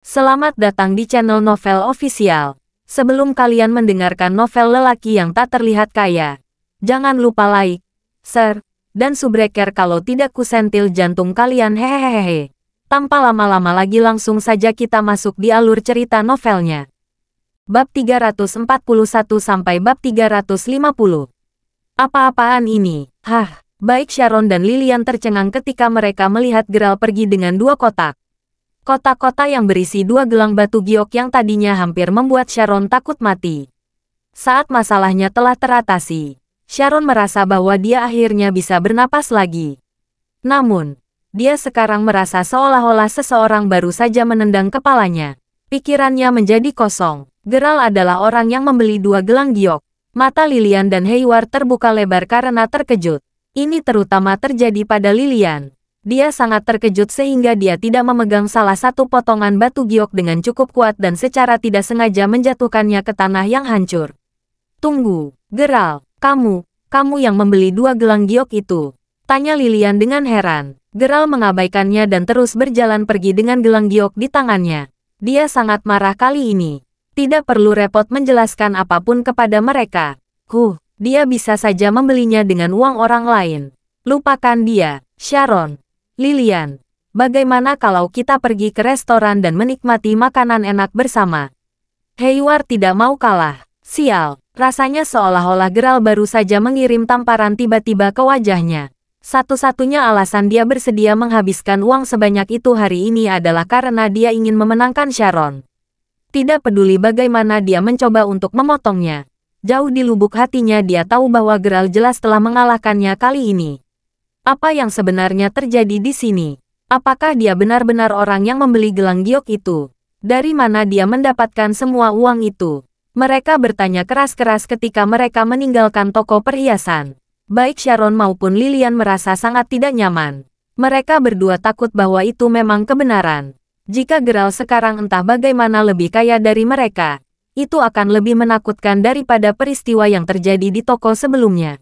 Selamat datang di channel Novel Official. Sebelum kalian mendengarkan novel lelaki yang tak terlihat kaya, jangan lupa like, share, dan subrek kalau tidak kusentil jantung kalian hehehehe. Tanpa lama-lama lagi langsung saja kita masuk di alur cerita novelnya. Bab 341 sampai bab 350. Apa-apaan ini? Hah, baik Sharon dan Lilian tercengang ketika mereka melihat Geralt pergi dengan dua kotak. Kotak-kotak yang berisi dua gelang batu giok yang tadinya hampir membuat Sharon takut mati. Saat masalahnya telah teratasi, Sharon merasa bahwa dia akhirnya bisa bernapas lagi. Namun, dia sekarang merasa seolah-olah seseorang baru saja menendang kepalanya. Pikirannya menjadi kosong. Geralt adalah orang yang membeli dua gelang giok. Mata Lilian dan Hayward terbuka lebar karena terkejut. Ini terutama terjadi pada Lilian. Dia sangat terkejut sehingga dia tidak memegang salah satu potongan batu giok dengan cukup kuat dan secara tidak sengaja menjatuhkannya ke tanah yang hancur. Tunggu, Geralt, kamu yang membeli dua gelang giok itu? Tanya Lilian dengan heran. Geralt mengabaikannya dan terus berjalan pergi dengan gelang giok di tangannya. Dia sangat marah kali ini. Tidak perlu repot menjelaskan apapun kepada mereka. Dia bisa saja membelinya dengan uang orang lain. Lupakan dia, Sharon. Lilian, bagaimana kalau kita pergi ke restoran dan menikmati makanan enak bersama? Hayward tidak mau kalah. Sial, rasanya seolah-olah Geralt baru saja mengirim tamparan tiba-tiba ke wajahnya. Satu-satunya alasan dia bersedia menghabiskan uang sebanyak itu hari ini adalah karena dia ingin memenangkan Sharon. Tidak peduli bagaimana dia mencoba untuk memotongnya. Jauh di lubuk hatinya dia tahu bahwa Geralt jelas telah mengalahkannya kali ini. Apa yang sebenarnya terjadi di sini? Apakah dia benar-benar orang yang membeli gelang giok itu? Dari mana dia mendapatkan semua uang itu? Mereka bertanya keras-keras ketika mereka meninggalkan toko perhiasan. Baik Sharon maupun Lilian merasa sangat tidak nyaman. Mereka berdua takut bahwa itu memang kebenaran. Jika Geralt sekarang entah bagaimana lebih kaya dari mereka, itu akan lebih menakutkan daripada peristiwa yang terjadi di toko sebelumnya.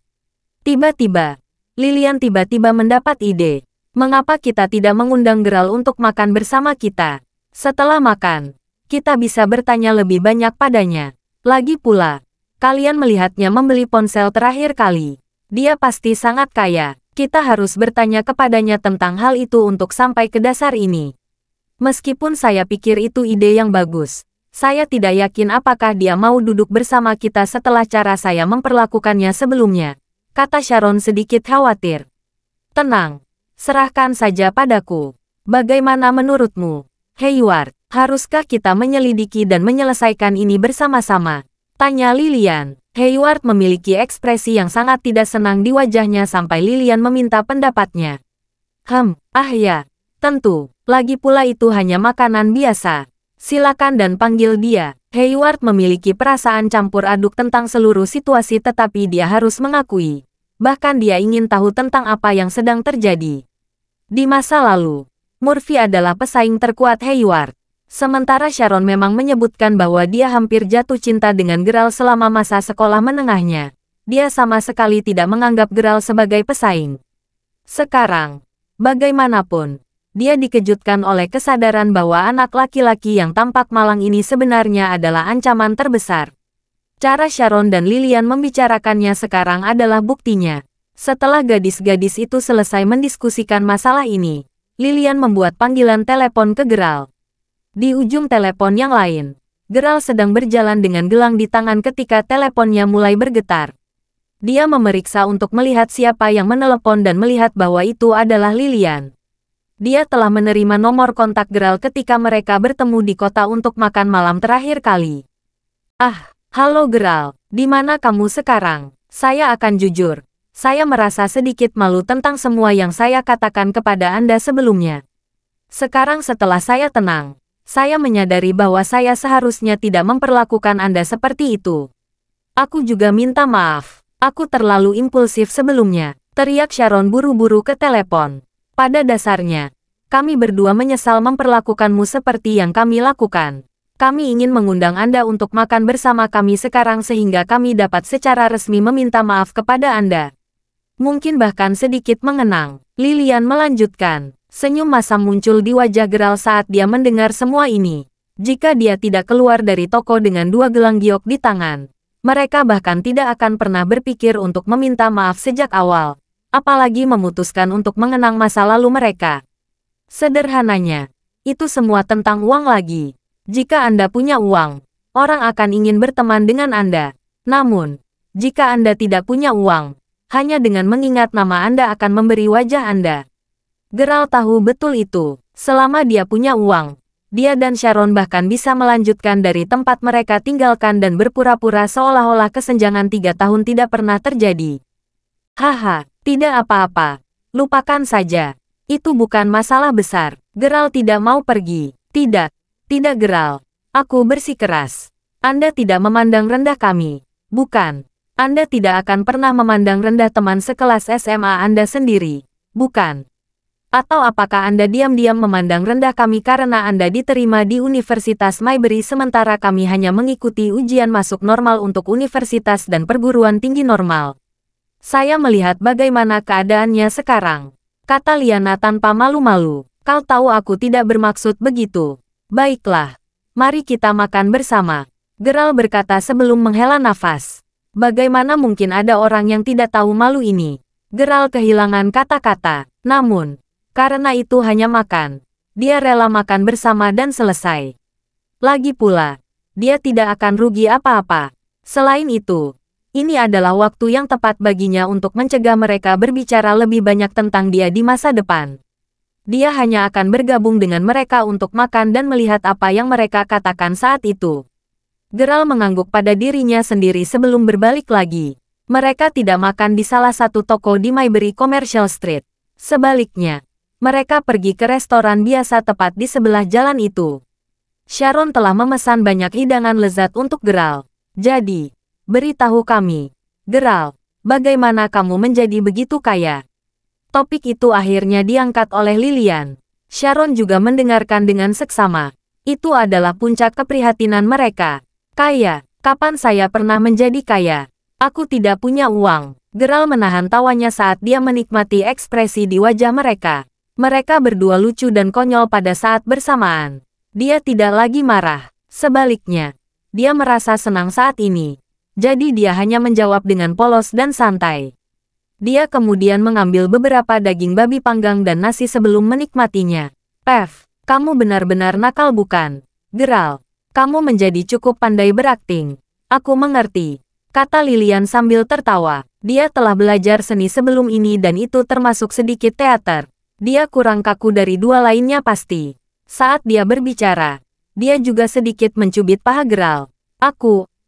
Tiba-tiba, Lilian tiba-tiba mendapat ide. Mengapa kita tidak mengundang Geralt untuk makan bersama kita? Setelah makan, kita bisa bertanya lebih banyak padanya. Lagi pula, kalian melihatnya membeli ponsel terakhir kali. Dia pasti sangat kaya. Kita harus bertanya kepadanya tentang hal itu untuk sampai ke dasar ini. Meskipun saya pikir itu ide yang bagus, saya tidak yakin apakah dia mau duduk bersama kita setelah cara saya memperlakukannya sebelumnya. Kata Sharon sedikit khawatir. Tenang, serahkan saja padaku. Bagaimana menurutmu, Hayward? Haruskah kita menyelidiki dan menyelesaikan ini bersama-sama? Tanya Lilian. Hayward memiliki ekspresi yang sangat tidak senang di wajahnya sampai Lilian meminta pendapatnya. Ya, tentu. Lagi pula itu hanya makanan biasa. Silakan dan panggil dia. Hayward memiliki perasaan campur aduk tentang seluruh situasi tetapi dia harus mengakui. Bahkan dia ingin tahu tentang apa yang sedang terjadi. Di masa lalu, Murphy adalah pesaing terkuat Hayward. Sementara Sharon memang menyebutkan bahwa dia hampir jatuh cinta dengan Geralt selama masa sekolah menengahnya. Dia sama sekali tidak menganggap Geralt sebagai pesaing. Sekarang, bagaimanapun, dia dikejutkan oleh kesadaran bahwa anak laki-laki yang tampak malang ini sebenarnya adalah ancaman terbesar. Cara Sharon dan Lilian membicarakannya sekarang adalah buktinya. Setelah gadis-gadis itu selesai mendiskusikan masalah ini, Lilian membuat panggilan telepon ke Geralt. Di ujung telepon yang lain, Geralt sedang berjalan dengan gelang di tangan ketika teleponnya mulai bergetar. Dia memeriksa untuk melihat siapa yang menelepon dan melihat bahwa itu adalah Lilian. Dia telah menerima nomor kontak Geralt ketika mereka bertemu di kota untuk makan malam terakhir kali. Halo Geralt, di mana kamu sekarang? Saya akan jujur, saya merasa sedikit malu tentang semua yang saya katakan kepada Anda sebelumnya. Sekarang setelah saya tenang, saya menyadari bahwa saya seharusnya tidak memperlakukan Anda seperti itu. Aku juga minta maaf, aku terlalu impulsif sebelumnya, teriak Sharon buru-buru ke telepon. Pada dasarnya, kami berdua menyesal memperlakukanmu seperti yang kami lakukan. Kami ingin mengundang Anda untuk makan bersama kami sekarang sehingga kami dapat secara resmi meminta maaf kepada Anda. Mungkin bahkan sedikit mengenang. Lilian melanjutkan. Senyum masam muncul di wajah Geralt saat dia mendengar semua ini. Jika dia tidak keluar dari toko dengan 2 gelang giok di tangan, mereka bahkan tidak akan pernah berpikir untuk meminta maaf sejak awal, apalagi memutuskan untuk mengenang masa lalu mereka. Sederhananya, itu semua tentang uang lagi. Jika Anda punya uang, orang akan ingin berteman dengan Anda. Namun, jika Anda tidak punya uang, hanya dengan mengingat nama Anda akan memberi wajah Anda. Geralt tahu betul itu. Selama dia punya uang, dia dan Sharon bahkan bisa melanjutkan dari tempat mereka tinggalkan dan berpura-pura seolah-olah kesenjangan 3 tahun tidak pernah terjadi. Haha, tidak apa-apa. Lupakan saja. Itu bukan masalah besar. Geralt tidak mau pergi. Tidak Geralt. Aku bersikeras. Anda tidak memandang rendah kami. Bukan. Anda tidak akan pernah memandang rendah teman sekelas SMA Anda sendiri. Bukan. Atau apakah Anda diam-diam memandang rendah kami karena Anda diterima di Universitas Maybury sementara kami hanya mengikuti ujian masuk normal untuk universitas dan perguruan tinggi normal? Saya melihat bagaimana keadaannya sekarang, kata Liana tanpa malu-malu. Kau tahu aku tidak bermaksud begitu. Baiklah, mari kita makan bersama, Geralt berkata sebelum menghela nafas. Bagaimana mungkin ada orang yang tidak tahu malu ini? Geralt kehilangan kata-kata. Namun, karena itu hanya makan, dia rela makan bersama dan selesai. Lagi pula, dia tidak akan rugi apa-apa. Selain itu, ini adalah waktu yang tepat baginya untuk mencegah mereka berbicara lebih banyak tentang dia di masa depan. Dia hanya akan bergabung dengan mereka untuk makan dan melihat apa yang mereka katakan saat itu. Geralt mengangguk pada dirinya sendiri sebelum berbalik lagi. Mereka tidak makan di salah satu toko di Maybury Commercial Street. Sebaliknya, mereka pergi ke restoran biasa tepat di sebelah jalan itu. Sharon telah memesan banyak hidangan lezat untuk Geralt. Jadi, beritahu kami, Geralt, bagaimana kamu menjadi begitu kaya? Topik itu akhirnya diangkat oleh Lilian. Sharon juga mendengarkan dengan seksama. Itu adalah puncak keprihatinan mereka. Kaya, kapan saya pernah menjadi kaya? Aku tidak punya uang. Geralt menahan tawanya saat dia menikmati ekspresi di wajah mereka. Mereka berdua lucu dan konyol pada saat bersamaan. Dia tidak lagi marah. Sebaliknya, dia merasa senang saat ini. Jadi dia hanya menjawab dengan polos dan santai. Dia kemudian mengambil beberapa daging babi panggang dan nasi sebelum menikmatinya. Pev, kamu benar-benar nakal bukan? Geralt, kamu menjadi cukup pandai berakting. Aku mengerti, kata Lilian sambil tertawa. Dia telah belajar seni sebelum ini dan itu termasuk sedikit teater. Dia kurang kaku dari 2 lainnya pasti. Saat dia berbicara, dia juga sedikit mencubit paha Geralt.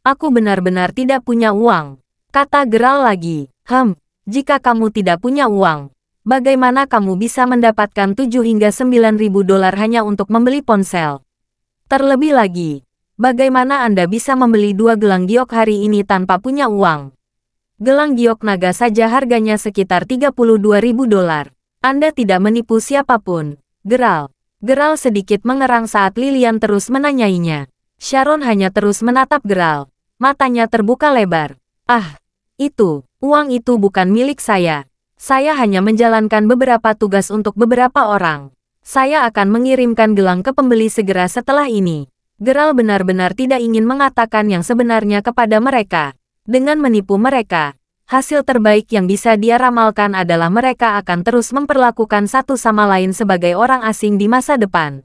Aku benar-benar tidak punya uang, kata Geralt lagi. Jika kamu tidak punya uang, bagaimana kamu bisa mendapatkan 7 hingga 9 ribu dolar hanya untuk membeli ponsel? Terlebih lagi, bagaimana Anda bisa membeli 2 gelang giok hari ini tanpa punya uang? Gelang giok naga saja harganya sekitar 32 ribu dolar. Anda tidak menipu siapapun, Geralt. Geralt sedikit mengerang saat Lilian terus menanyainya. Sharon hanya terus menatap Geralt. Matanya terbuka lebar. Uang itu bukan milik saya. Saya hanya menjalankan beberapa tugas untuk beberapa orang. Saya akan mengirimkan gelang ke pembeli segera setelah ini. Geralt benar-benar tidak ingin mengatakan yang sebenarnya kepada mereka. Dengan menipu mereka, hasil terbaik yang bisa dia ramalkan adalah mereka akan terus memperlakukan satu sama lain sebagai orang asing di masa depan.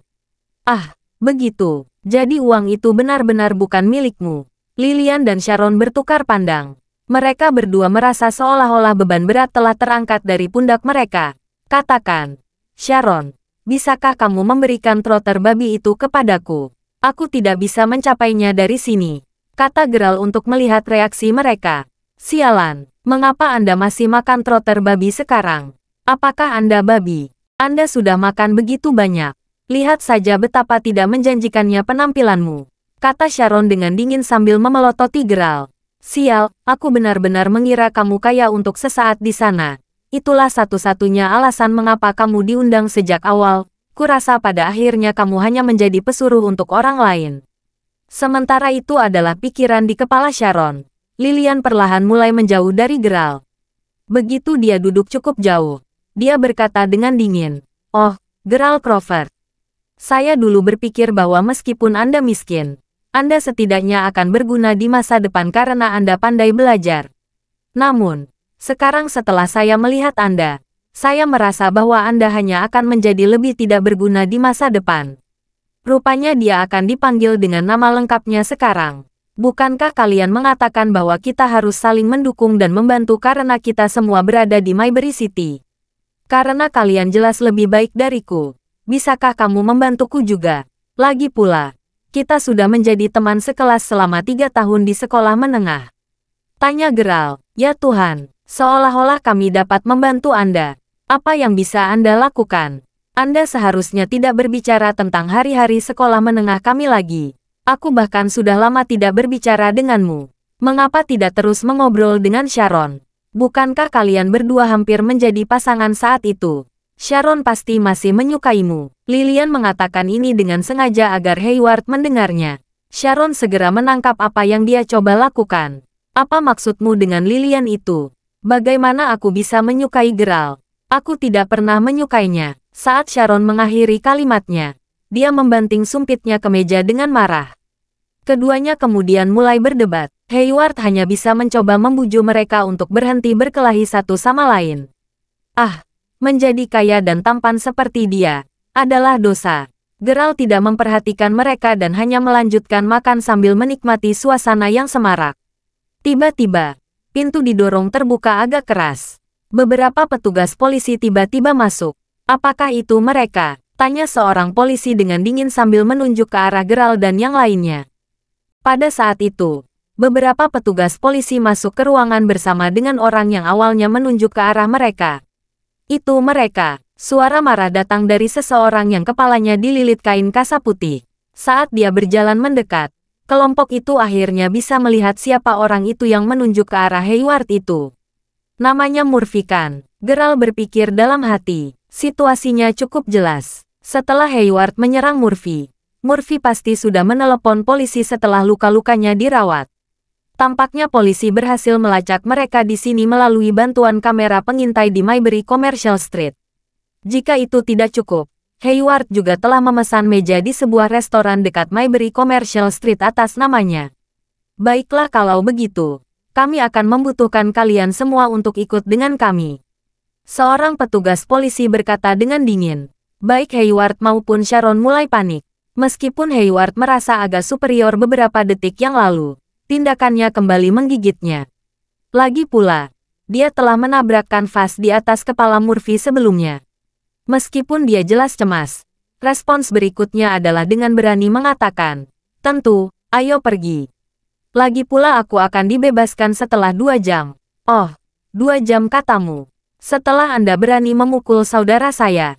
Begitu. Jadi uang itu benar-benar bukan milikmu. Lilian dan Sharon bertukar pandang. Mereka berdua merasa seolah-olah beban berat telah terangkat dari pundak mereka. Katakan, Sharon, bisakah kamu memberikan trotter babi itu kepadaku? Aku tidak bisa mencapainya dari sini, kata Geralt untuk melihat reaksi mereka. Sialan. Mengapa Anda masih makan trotter babi sekarang? Apakah Anda babi? Anda sudah makan begitu banyak. Lihat saja betapa tidak menjanjikannya penampilanmu, kata Sharon dengan dingin sambil memelototi Geralt. Sial, aku benar-benar mengira kamu kaya untuk sesaat di sana. Itulah satu-satunya alasan mengapa kamu diundang sejak awal. Kurasa pada akhirnya kamu hanya menjadi pesuruh untuk orang lain. Sementara itu adalah pikiran di kepala Sharon. Lilian perlahan mulai menjauh dari Geralt. Begitu dia duduk cukup jauh, dia berkata dengan dingin, "Oh, Gerald Crawford. Saya dulu berpikir bahwa meskipun Anda miskin, Anda setidaknya akan berguna di masa depan karena Anda pandai belajar. Namun, sekarang setelah saya melihat Anda, saya merasa bahwa Anda hanya akan menjadi lebih tidak berguna di masa depan. Rupanya dia akan dipanggil dengan nama lengkapnya sekarang. Bukankah kalian mengatakan bahwa kita harus saling mendukung dan membantu karena kita semua berada di Mayberry City? Karena kalian jelas lebih baik dariku. Bisakah kamu membantuku juga? Lagi pula, kita sudah menjadi teman sekelas selama 3 tahun di sekolah menengah. Tanya Gerald. Ya Tuhan, seolah-olah kami dapat membantu Anda. Apa yang bisa Anda lakukan? Anda seharusnya tidak berbicara tentang hari-hari sekolah menengah kami lagi. Aku bahkan sudah lama tidak berbicara denganmu. Mengapa tidak terus mengobrol dengan Sharon? Bukankah kalian berdua hampir menjadi pasangan saat itu? Sharon pasti masih menyukaimu. Lillian mengatakan ini dengan sengaja agar Hayward mendengarnya. Sharon segera menangkap apa yang dia coba lakukan. Apa maksudmu dengan Lillian itu? Bagaimana aku bisa menyukai Gerald? Aku tidak pernah menyukainya. Saat Sharon mengakhiri kalimatnya, dia membanting sumpitnya ke meja dengan marah. Keduanya kemudian mulai berdebat. Hayward hanya bisa mencoba membujuk mereka untuk berhenti berkelahi satu sama lain. Menjadi kaya dan tampan seperti dia adalah dosa. Gerald tidak memperhatikan mereka dan hanya melanjutkan makan sambil menikmati suasana yang semarak. Tiba-tiba, pintu didorong terbuka agak keras. Beberapa petugas polisi tiba-tiba masuk. Apakah itu mereka? Tanya seorang polisi dengan dingin sambil menunjuk ke arah Gerald dan yang lainnya. Pada saat itu, beberapa petugas polisi masuk ke ruangan bersama dengan orang yang awalnya menunjuk ke arah mereka. Itu mereka. Suara marah datang dari seseorang yang kepalanya dililit kain kasa putih. Saat dia berjalan mendekat, kelompok itu akhirnya bisa melihat siapa orang itu yang menunjuk ke arah Hayward itu. Namanya Murphy kan? Gerald berpikir dalam hati. Situasinya cukup jelas. Setelah Hayward menyerang Murphy, Murphy pasti sudah menelepon polisi setelah luka-lukanya dirawat. Tampaknya polisi berhasil melacak mereka di sini melalui bantuan kamera pengintai di Mayberry Commercial Street. Jika itu tidak cukup, Hayward juga telah memesan meja di sebuah restoran dekat Mayberry Commercial Street atas namanya. Baiklah kalau begitu, kami akan membutuhkan kalian semua untuk ikut dengan kami. Seorang petugas polisi berkata dengan dingin. Baik Hayward maupun Sharon mulai panik. Meskipun Hayward merasa agak superior beberapa detik yang lalu, tindakannya kembali menggigitnya. Lagi pula, dia telah menabrakkan vas di atas kepala Murphy sebelumnya. Meskipun dia jelas cemas, respons berikutnya adalah dengan berani mengatakan, tentu, ayo pergi. Lagi pula aku akan dibebaskan setelah 2 jam. Oh, 2 jam katamu. Setelah Anda berani memukul saudara saya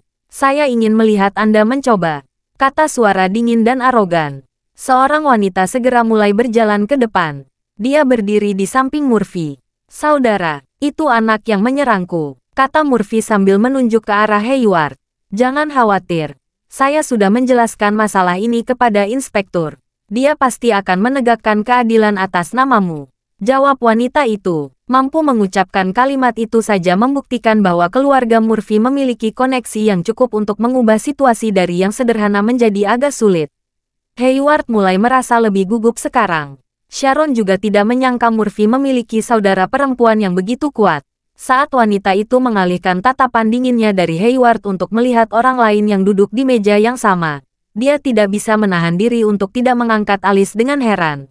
ingin melihat Anda mencoba. Kata suara dingin dan arogan. Seorang wanita segera mulai berjalan ke depan. Dia berdiri di samping Murphy. Saudara, itu anak yang menyerangku, kata Murphy sambil menunjuk ke arah Hayward. Jangan khawatir. Saya sudah menjelaskan masalah ini kepada inspektur. Dia pasti akan menegakkan keadilan atas namamu. Jawab wanita itu. Mampu mengucapkan kalimat itu saja membuktikan bahwa keluarga Murphy memiliki koneksi yang cukup untuk mengubah situasi dari yang sederhana menjadi agak sulit. Hayward mulai merasa lebih gugup sekarang. Sharon juga tidak menyangka Murphy memiliki saudara perempuan yang begitu kuat. Saat wanita itu mengalihkan tatapan dinginnya dari Hayward untuk melihat orang lain yang duduk di meja yang sama, dia tidak bisa menahan diri untuk tidak mengangkat alis dengan heran.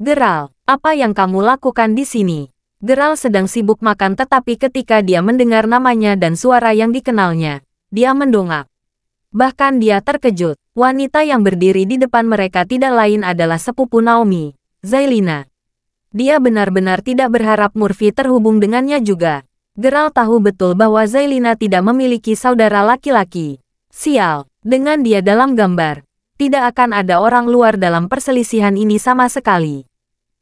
Gerald, apa yang kamu lakukan di sini? Gerald sedang sibuk makan tetapi ketika dia mendengar namanya dan suara yang dikenalnya, dia mendongak. Bahkan dia terkejut. Wanita yang berdiri di depan mereka tidak lain adalah sepupu Naomi, Zailina. Dia benar-benar tidak berharap Murphy terhubung dengannya juga. Gerald tahu betul bahwa Zailina tidak memiliki saudara laki-laki. Sial, dengan dia dalam gambar, tidak akan ada orang luar dalam perselisihan ini sama sekali.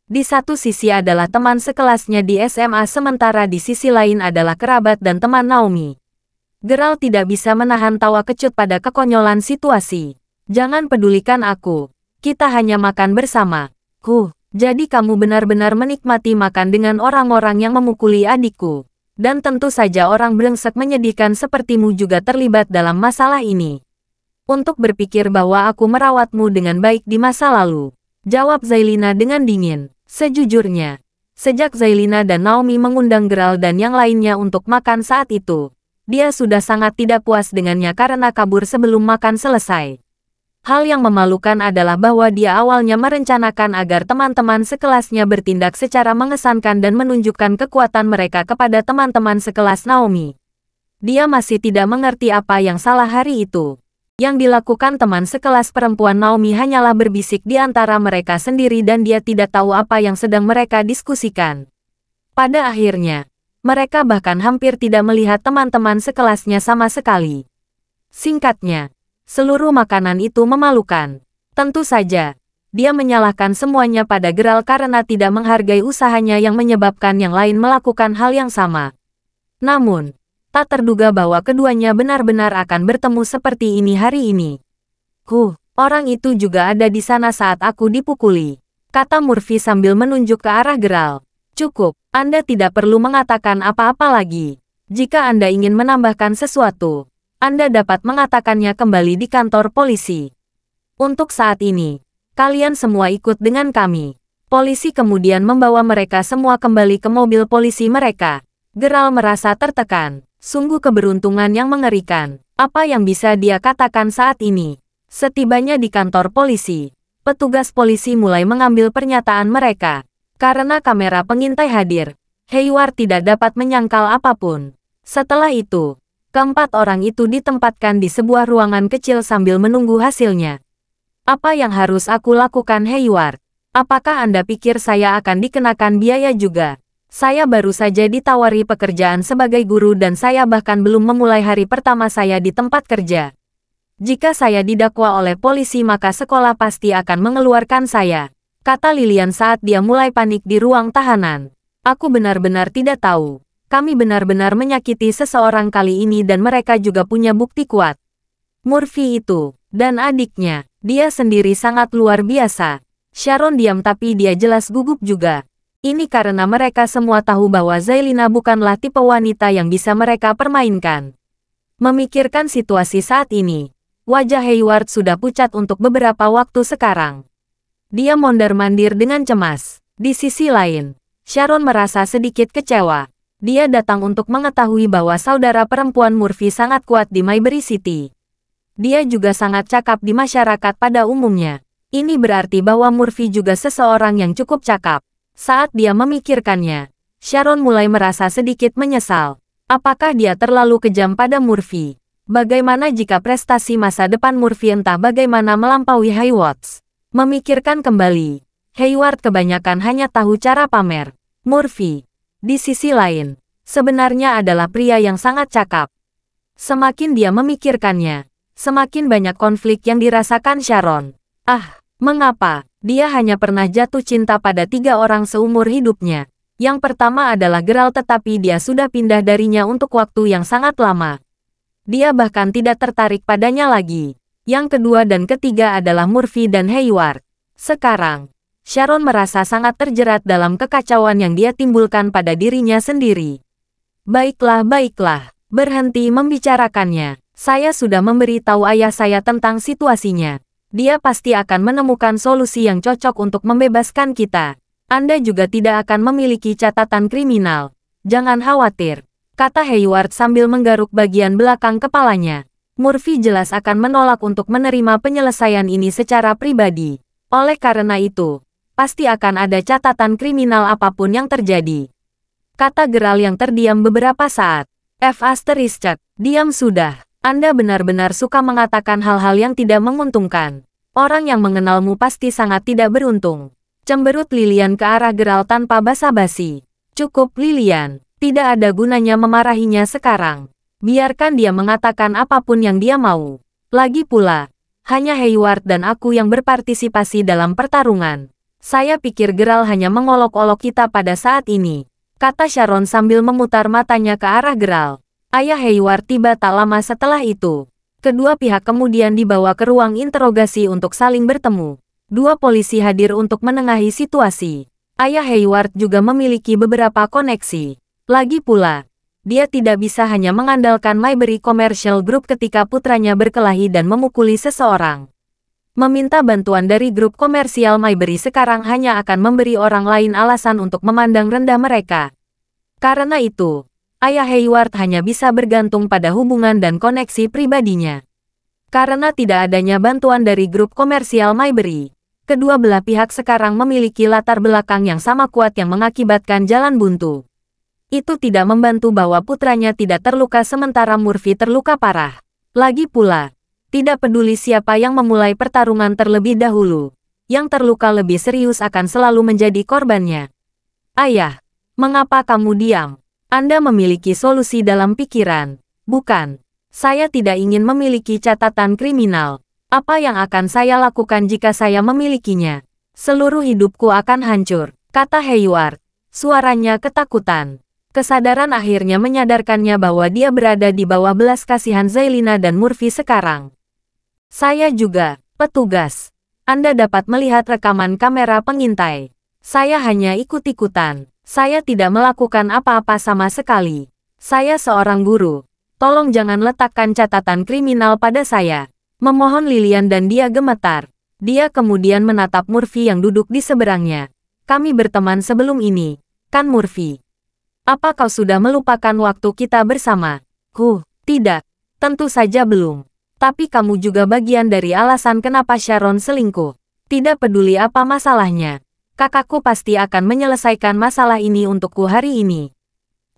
Di satu sisi adalah teman sekelasnya di SMA sementara di sisi lain adalah kerabat dan teman Naomi. Gerald tidak bisa menahan tawa kecut pada kekonyolan situasi. Jangan pedulikan aku. Kita hanya makan bersama. Jadi kamu benar-benar menikmati makan dengan orang-orang yang memukuli adikku. Dan tentu saja orang brengsek menyedihkan sepertimu juga terlibat dalam masalah ini. Untuk berpikir bahwa aku merawatmu dengan baik di masa lalu, jawab Zailina dengan dingin. Sejujurnya, sejak Zailina dan Naomi mengundang Geralt dan yang lainnya untuk makan saat itu, dia sudah sangat tidak puas dengannya karena kabur sebelum makan selesai. Hal yang memalukan adalah bahwa dia awalnya merencanakan agar teman-teman sekelasnya bertindak secara mengesankan dan menunjukkan kekuatan mereka kepada teman-teman sekelas Naomi. Dia masih tidak mengerti apa yang salah hari itu. Yang dilakukan teman sekelas perempuan Naomi hanyalah berbisik di antara mereka sendiri dan dia tidak tahu apa yang sedang mereka diskusikan. Pada akhirnya, mereka bahkan hampir tidak melihat teman-teman sekelasnya sama sekali. Singkatnya, seluruh makanan itu memalukan. Tentu saja, dia menyalahkan semuanya pada Geralt karena tidak menghargai usahanya yang menyebabkan yang lain melakukan hal yang sama. Namun, tak terduga bahwa keduanya benar-benar akan bertemu seperti ini hari ini. Orang itu juga ada di sana saat aku dipukuli, kata Murphy sambil menunjuk ke arah Geralt. Cukup, Anda tidak perlu mengatakan apa-apa lagi. Jika Anda ingin menambahkan sesuatu, Anda dapat mengatakannya kembali di kantor polisi. Untuk saat ini, kalian semua ikut dengan kami. Polisi kemudian membawa mereka semua kembali ke mobil polisi mereka. Geralt merasa tertekan. Sungguh keberuntungan yang mengerikan. Apa yang bisa dia katakan saat ini? Setibanya di kantor polisi, petugas polisi mulai mengambil pernyataan mereka. Karena kamera pengintai hadir, Hayward tidak dapat menyangkal apapun. Setelah itu, keempat orang itu ditempatkan di sebuah ruangan kecil sambil menunggu hasilnya. Apa yang harus aku lakukan, Hayward? Apakah Anda pikir saya akan dikenakan biaya juga? Saya baru saja ditawari pekerjaan sebagai guru dan saya bahkan belum memulai hari pertama saya di tempat kerja. Jika saya didakwa oleh polisi maka sekolah pasti akan mengeluarkan saya, kata Lilian saat dia mulai panik di ruang tahanan. Aku benar-benar tidak tahu. Kami benar-benar menyakiti seseorang kali ini dan mereka juga punya bukti kuat. Murphy itu, dan adiknya, dia sendiri sangat luar biasa. Sharon diam tapi dia jelas gugup juga. Ini karena mereka semua tahu bahwa Zailina bukanlah tipe wanita yang bisa mereka permainkan. Memikirkan situasi saat ini, wajah Hayward sudah pucat untuk beberapa waktu sekarang. Dia mondar-mandir dengan cemas. Di sisi lain, Sharon merasa sedikit kecewa. Dia datang untuk mengetahui bahwa saudara perempuan Murphy sangat kuat di Maybury City. Dia juga sangat cakap di masyarakat pada umumnya. Ini berarti bahwa Murphy juga seseorang yang cukup cakap. Saat dia memikirkannya, Sharon mulai merasa sedikit menyesal. Apakah dia terlalu kejam pada Murphy? Bagaimana jika prestasi masa depan Murphy entah bagaimana melampaui Hayward? Memikirkan kembali, Hayward kebanyakan hanya tahu cara pamer. Murphy, di sisi lain, sebenarnya adalah pria yang sangat cakap. Semakin dia memikirkannya, semakin banyak konflik yang dirasakan Sharon. Mengapa? Dia hanya pernah jatuh cinta pada 3 orang seumur hidupnya. Yang pertama adalah Geralt tetapi dia sudah pindah darinya untuk waktu yang sangat lama. Dia bahkan tidak tertarik padanya lagi. Yang kedua dan ketiga adalah Murphy dan Hayward. Sekarang, Sharon merasa sangat terjerat dalam kekacauan yang dia timbulkan pada dirinya sendiri. Baiklah, berhenti membicarakannya. Saya sudah memberitahu ayah saya tentang situasinya. Dia pasti akan menemukan solusi yang cocok untuk membebaskan kita. Anda juga tidak akan memiliki catatan kriminal. Jangan khawatir, kata Hayward sambil menggaruk bagian belakang kepalanya. Murphy jelas akan menolak untuk menerima penyelesaian ini secara pribadi. Oleh karena itu, pasti akan ada catatan kriminal apapun yang terjadi. Kata Geralt yang terdiam beberapa saat. Diam sudah. Anda benar-benar suka mengatakan hal-hal yang tidak menguntungkan. Orang yang mengenalmu pasti sangat tidak beruntung. Cemberut Lilian ke arah Geralt tanpa basa-basi. Cukup Lilian, tidak ada gunanya memarahinya sekarang. Biarkan dia mengatakan apapun yang dia mau. Lagi pula, hanya Hayward dan aku yang berpartisipasi dalam pertarungan. Saya pikir Geralt hanya mengolok-olok kita pada saat ini, kata Sharon sambil memutar matanya ke arah Geralt. Ayah Hayward tiba tak lama setelah itu. Kedua pihak kemudian dibawa ke ruang interogasi untuk saling bertemu. 2 polisi hadir untuk menengahi situasi. Ayah Hayward juga memiliki beberapa koneksi. Lagi pula, Dia tidak bisa hanya mengandalkan Mayberry Commercial Group ketika putranya berkelahi dan memukuli seseorang. Meminta bantuan dari grup komersial Mayberry sekarang hanya akan memberi orang lain alasan untuk memandang rendah mereka. Karena itu, ayah Hayward hanya bisa bergantung pada hubungan dan koneksi pribadinya. Karena tidak adanya bantuan dari grup komersial Mayberry, kedua belah pihak sekarang memiliki latar belakang yang sama kuat yang mengakibatkan jalan buntu. Itu tidak membantu bahwa putranya tidak terluka sementara Murphy terluka parah. Lagi pula, tidak peduli siapa yang memulai pertarungan terlebih dahulu, yang terluka lebih serius akan selalu menjadi korbannya. Ayah, mengapa kamu diam? Anda memiliki solusi dalam pikiran, bukan? Saya tidak ingin memiliki catatan kriminal. Apa yang akan saya lakukan jika saya memilikinya? Seluruh hidupku akan hancur, kata Hayward. Suaranya ketakutan. Kesadaran akhirnya menyadarkannya bahwa dia berada di bawah belas kasihan Zailina dan Murphy sekarang. Saya juga, petugas. Anda dapat melihat rekaman kamera pengintai. Saya hanya ikut-ikutan. Saya tidak melakukan apa-apa sama sekali. Saya seorang guru. Tolong jangan letakkan catatan kriminal pada saya. Memohon Lilian dan dia gemetar. Dia kemudian menatap Murphy yang duduk di seberangnya. Kami berteman sebelum ini, kan Murphy? Apa kau sudah melupakan waktu kita bersama? Tidak. Tentu saja belum. Tapi kamu juga bagian dari alasan kenapa Sharon selingkuh. Tidak peduli apa masalahnya. Kakakku pasti akan menyelesaikan masalah ini untukku hari ini.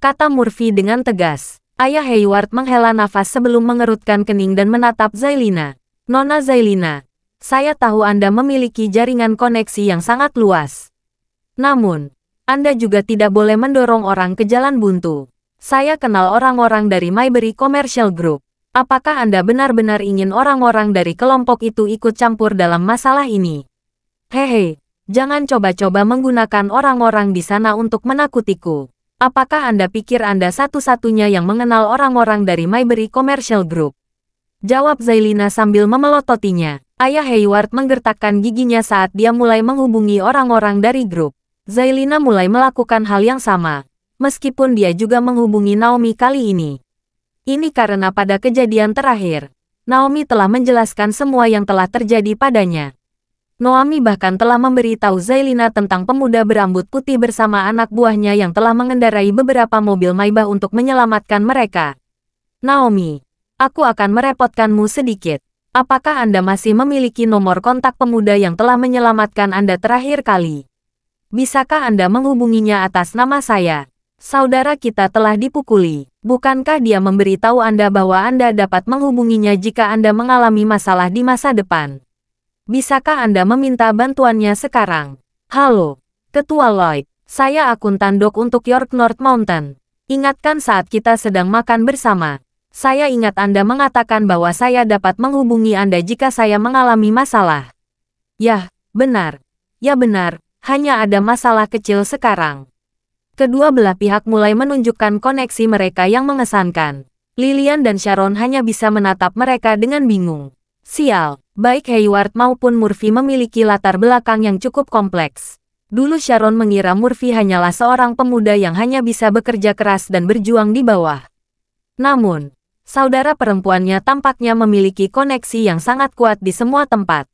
Kata Murphy dengan tegas. Ayah Hayward menghela nafas sebelum mengerutkan kening dan menatap Zailina. Nona Zailina, saya tahu Anda memiliki jaringan koneksi yang sangat luas. Namun, Anda juga tidak boleh mendorong orang ke jalan buntu. Saya kenal orang-orang dari Mayberry Commercial Group. Apakah Anda benar-benar ingin orang-orang dari kelompok itu ikut campur dalam masalah ini? Hehe, jangan coba-coba menggunakan orang-orang di sana untuk menakutiku. Apakah Anda pikir Anda satu-satunya yang mengenal orang-orang dari Mayberry Commercial Group? Jawab Zailina sambil memelototinya. Ayah Hayward menggertakkan giginya saat dia mulai menghubungi orang-orang dari grup. Zailina mulai melakukan hal yang sama, meskipun dia juga menghubungi Naomi kali ini. Ini karena pada kejadian terakhir, Naomi telah menjelaskan semua yang telah terjadi padanya. Naomi bahkan telah memberitahu Zailina tentang pemuda berambut putih bersama anak buahnya yang telah mengendarai beberapa mobil Maybach untuk menyelamatkan mereka. Naomi, aku akan merepotkanmu sedikit. Apakah Anda masih memiliki nomor kontak pemuda yang telah menyelamatkan Anda terakhir kali? Bisakah Anda menghubunginya atas nama saya? Saudara kita telah dipukuli. Bukankah dia memberitahu Anda bahwa Anda dapat menghubunginya jika Anda mengalami masalah di masa depan? Bisakah Anda meminta bantuannya sekarang? Halo, Ketua Lloyd. Saya akuntan dok untuk York North Mountain. Ingatkan saat kita sedang makan bersama. Saya ingat Anda mengatakan bahwa saya dapat menghubungi Anda jika saya mengalami masalah. Yah, benar. Ya benar. Hanya ada masalah kecil sekarang. Kedua belah pihak mulai menunjukkan koneksi mereka yang mengesankan. Lilian dan Sharon hanya bisa menatap mereka dengan bingung. Sial, baik Hayward maupun Murphy memiliki latar belakang yang cukup kompleks. Dulu Sharon mengira Murphy hanyalah seorang pemuda yang hanya bisa bekerja keras dan berjuang di bawah. Namun, saudara perempuannya tampaknya memiliki koneksi yang sangat kuat di semua tempat.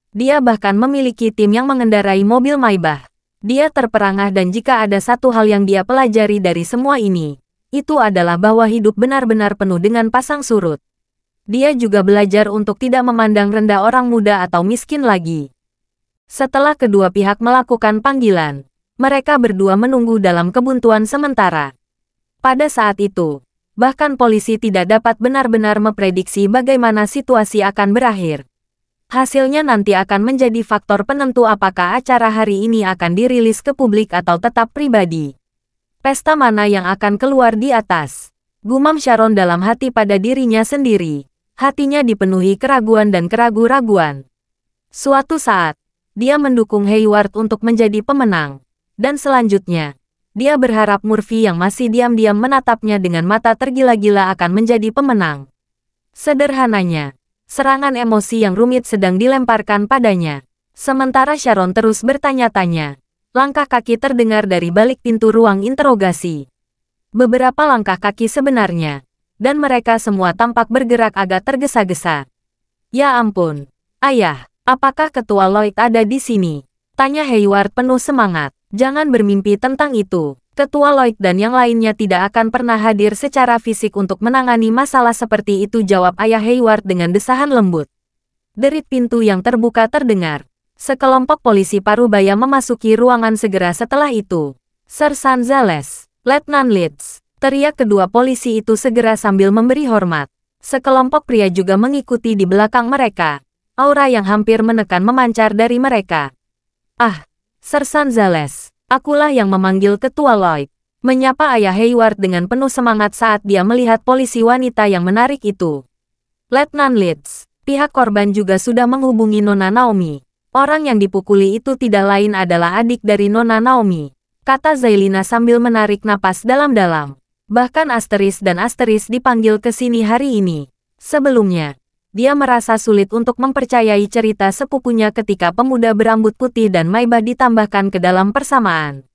Dia bahkan memiliki tim yang mengendarai mobil Maybach. Dia terperangah dan jika ada satu hal yang dia pelajari dari semua ini, itu adalah bahwa hidup benar-benar penuh dengan pasang surut. Dia juga belajar untuk tidak memandang rendah orang muda atau miskin lagi. Setelah kedua pihak melakukan panggilan, mereka berdua menunggu dalam kebuntuan sementara. Pada saat itu, bahkan polisi tidak dapat benar-benar memprediksi bagaimana situasi akan berakhir. Hasilnya nanti akan menjadi faktor penentu apakah acara hari ini akan dirilis ke publik atau tetap pribadi. Pesta mana yang akan keluar di atas? Gumam Sharon dalam hati pada dirinya sendiri. Hatinya dipenuhi keraguan dan keraguan-raguan. Suatu saat, dia mendukung Hayward untuk menjadi pemenang. Dan selanjutnya, dia berharap Murphy yang masih diam-diam menatapnya dengan mata tergila-gila akan menjadi pemenang. Sederhananya, serangan emosi yang rumit sedang dilemparkan padanya. Sementara Sharon terus bertanya-tanya. Langkah kaki terdengar dari balik pintu ruang interogasi. beberapa langkah kaki sebenarnya, dan mereka semua tampak bergerak agak tergesa-gesa. Ya ampun, ayah, apakah Ketua Lloyd ada di sini? Tanya Hayward penuh semangat. Jangan bermimpi tentang itu. Ketua Lloyd dan yang lainnya tidak akan pernah hadir secara fisik untuk menangani masalah seperti itu, jawab ayah Hayward dengan desahan lembut. Derit pintu yang terbuka terdengar. Sekelompok polisi parubaya memasuki ruangan segera setelah itu. Sir Sanzales, Letnan Leeds, teriak kedua polisi itu segera sambil memberi hormat. Sekelompok pria juga mengikuti di belakang mereka. Aura yang hampir menekan memancar dari mereka. Ah, Sir Sanzales, akulah yang memanggil Ketua Lloyd. Menyapa ayah Hayward dengan penuh semangat saat dia melihat polisi wanita yang menarik itu. Letnan Leeds, pihak korban juga sudah menghubungi Nona Naomi. Orang yang dipukuli itu tidak lain adalah adik dari Nona Naomi, kata Zailina sambil menarik napas dalam-dalam. Bahkan Asteris dan Asteris dipanggil ke sini hari ini. Sebelumnya, dia merasa sulit untuk mempercayai cerita sepupunya ketika pemuda berambut putih dan Maibah ditambahkan ke dalam persamaan.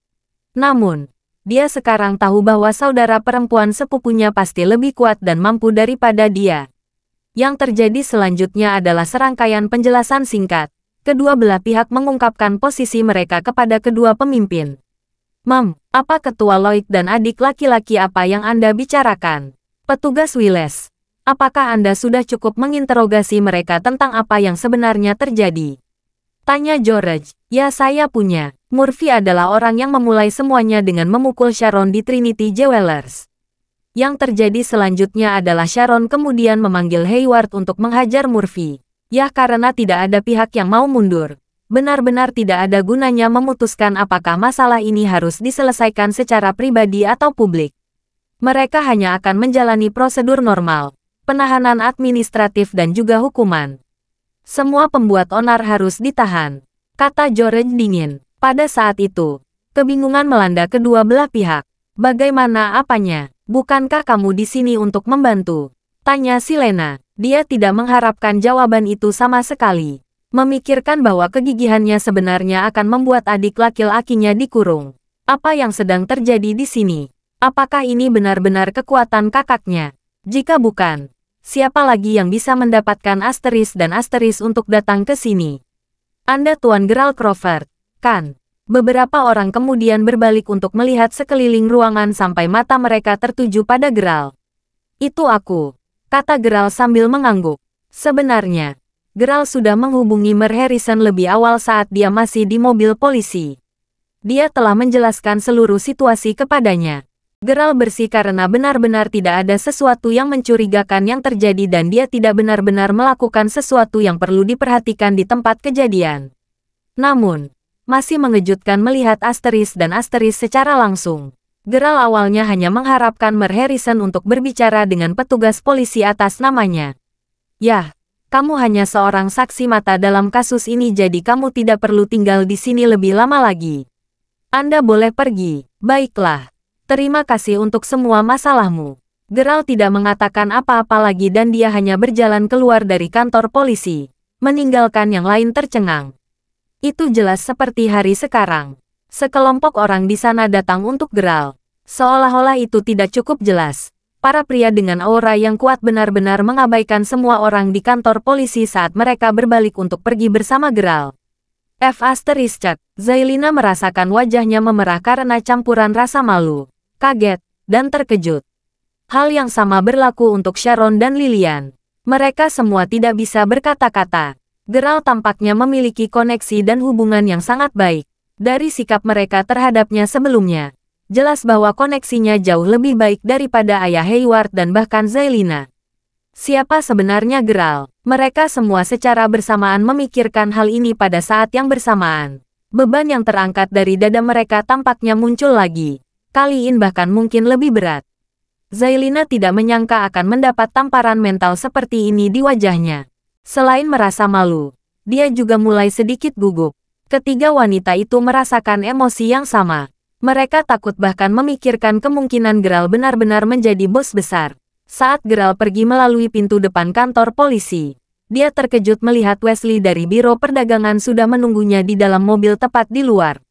Namun, dia sekarang tahu bahwa saudara perempuan sepupunya pasti lebih kuat dan mampu daripada dia. Yang terjadi selanjutnya adalah serangkaian penjelasan singkat. Kedua belah pihak mengungkapkan posisi mereka kepada kedua pemimpin. Apa Ketua Lloyd dan adik laki-laki apa yang Anda bicarakan? Petugas Wiles, apakah Anda sudah cukup menginterogasi mereka tentang apa yang sebenarnya terjadi? Tanya George. Ya, saya punya. Murphy adalah orang yang memulai semuanya dengan memukul Sharon di Trinity Jewelers. Yang terjadi selanjutnya adalah Sharon kemudian memanggil Hayward untuk menghajar Murphy. Ya, karena tidak ada pihak yang mau mundur. Benar-benar tidak ada gunanya memutuskan apakah masalah ini harus diselesaikan secara pribadi atau publik. Mereka hanya akan menjalani prosedur normal, penahanan administratif dan juga hukuman. Semua pembuat onar harus ditahan, kata George dingin. Pada saat itu, kebingungan melanda kedua belah pihak. Bagaimana apanya? Bukankah kamu di sini untuk membantu? Tanya Silena. Dia tidak mengharapkan jawaban itu sama sekali. Memikirkan bahwa kegigihannya sebenarnya akan membuat adik laki-lakinya dikurung. Apa yang sedang terjadi di sini? Apakah ini benar-benar kekuatan kakaknya? Jika bukan, siapa lagi yang bisa mendapatkan Asteris dan Asteris untuk datang ke sini? Anda Tuan Geralt Crawford, kan? Beberapa orang kemudian berbalik untuk melihat sekeliling ruangan sampai mata mereka tertuju pada Geralt. Itu aku, kata Geralt sambil mengangguk. Sebenarnya, Geralt sudah menghubungi Mer Harrison lebih awal saat dia masih di mobil polisi. Dia telah menjelaskan seluruh situasi kepadanya. Geralt bersih karena benar-benar tidak ada sesuatu yang mencurigakan yang terjadi dan dia tidak benar-benar melakukan sesuatu yang perlu diperhatikan di tempat kejadian. Namun, masih mengejutkan melihat Asteris dan Asteris secara langsung. Geralt awalnya hanya mengharapkan Mer Harrison untuk berbicara dengan petugas polisi atas namanya. Yah, kamu hanya seorang saksi mata dalam kasus ini jadi kamu tidak perlu tinggal di sini lebih lama lagi. Anda boleh pergi. Baiklah. Terima kasih untuk semua masalahmu. Geralt tidak mengatakan apa-apa lagi dan dia hanya berjalan keluar dari kantor polisi, meninggalkan yang lain tercengang. Itu jelas seperti hari sekarang. Sekelompok orang di sana datang untuk Geralt. Seolah-olah itu tidak cukup jelas. Para pria dengan aura yang kuat benar-benar mengabaikan semua orang di kantor polisi saat mereka berbalik untuk pergi bersama Geralt. Zailina merasakan wajahnya memerah karena campuran rasa malu, kaget, dan terkejut. Hal yang sama berlaku untuk Sharon dan Lilian. Mereka semua tidak bisa berkata-kata. Geralt tampaknya memiliki koneksi dan hubungan yang sangat baik. Dari sikap mereka terhadapnya sebelumnya, jelas bahwa koneksinya jauh lebih baik daripada ayah Hayward dan bahkan Zailina. Siapa sebenarnya Geralt? Mereka semua secara bersamaan memikirkan hal ini pada saat yang bersamaan. Beban yang terangkat dari dada mereka tampaknya muncul lagi. Kali ini bahkan mungkin lebih berat. Zailina tidak menyangka akan mendapat tamparan mental seperti ini di wajahnya. Selain merasa malu, dia juga mulai sedikit gugup. Ketiga wanita itu merasakan emosi yang sama. Mereka takut bahkan memikirkan kemungkinan Geralt benar-benar menjadi bos besar. Saat Geralt pergi melalui pintu depan kantor polisi, dia terkejut melihat Wesley dari Biro Perdagangan sudah menunggunya di dalam mobil tepat di luar.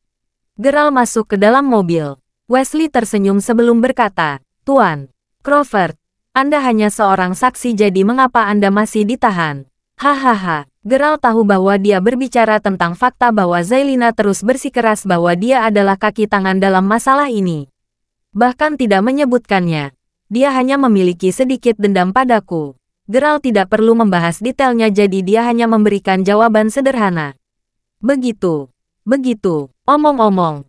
Geralt masuk ke dalam mobil. Wesley tersenyum sebelum berkata, Tuan Crawford, Anda hanya seorang saksi jadi mengapa Anda masih ditahan? Hahaha, Geralt tahu bahwa dia berbicara tentang fakta bahwa Zailina terus bersikeras bahwa dia adalah kaki tangan dalam masalah ini. Bahkan tidak menyebutkannya. Dia hanya memiliki sedikit dendam padaku. Geralt tidak perlu membahas detailnya jadi dia hanya memberikan jawaban sederhana. Begitu. Omong-omong,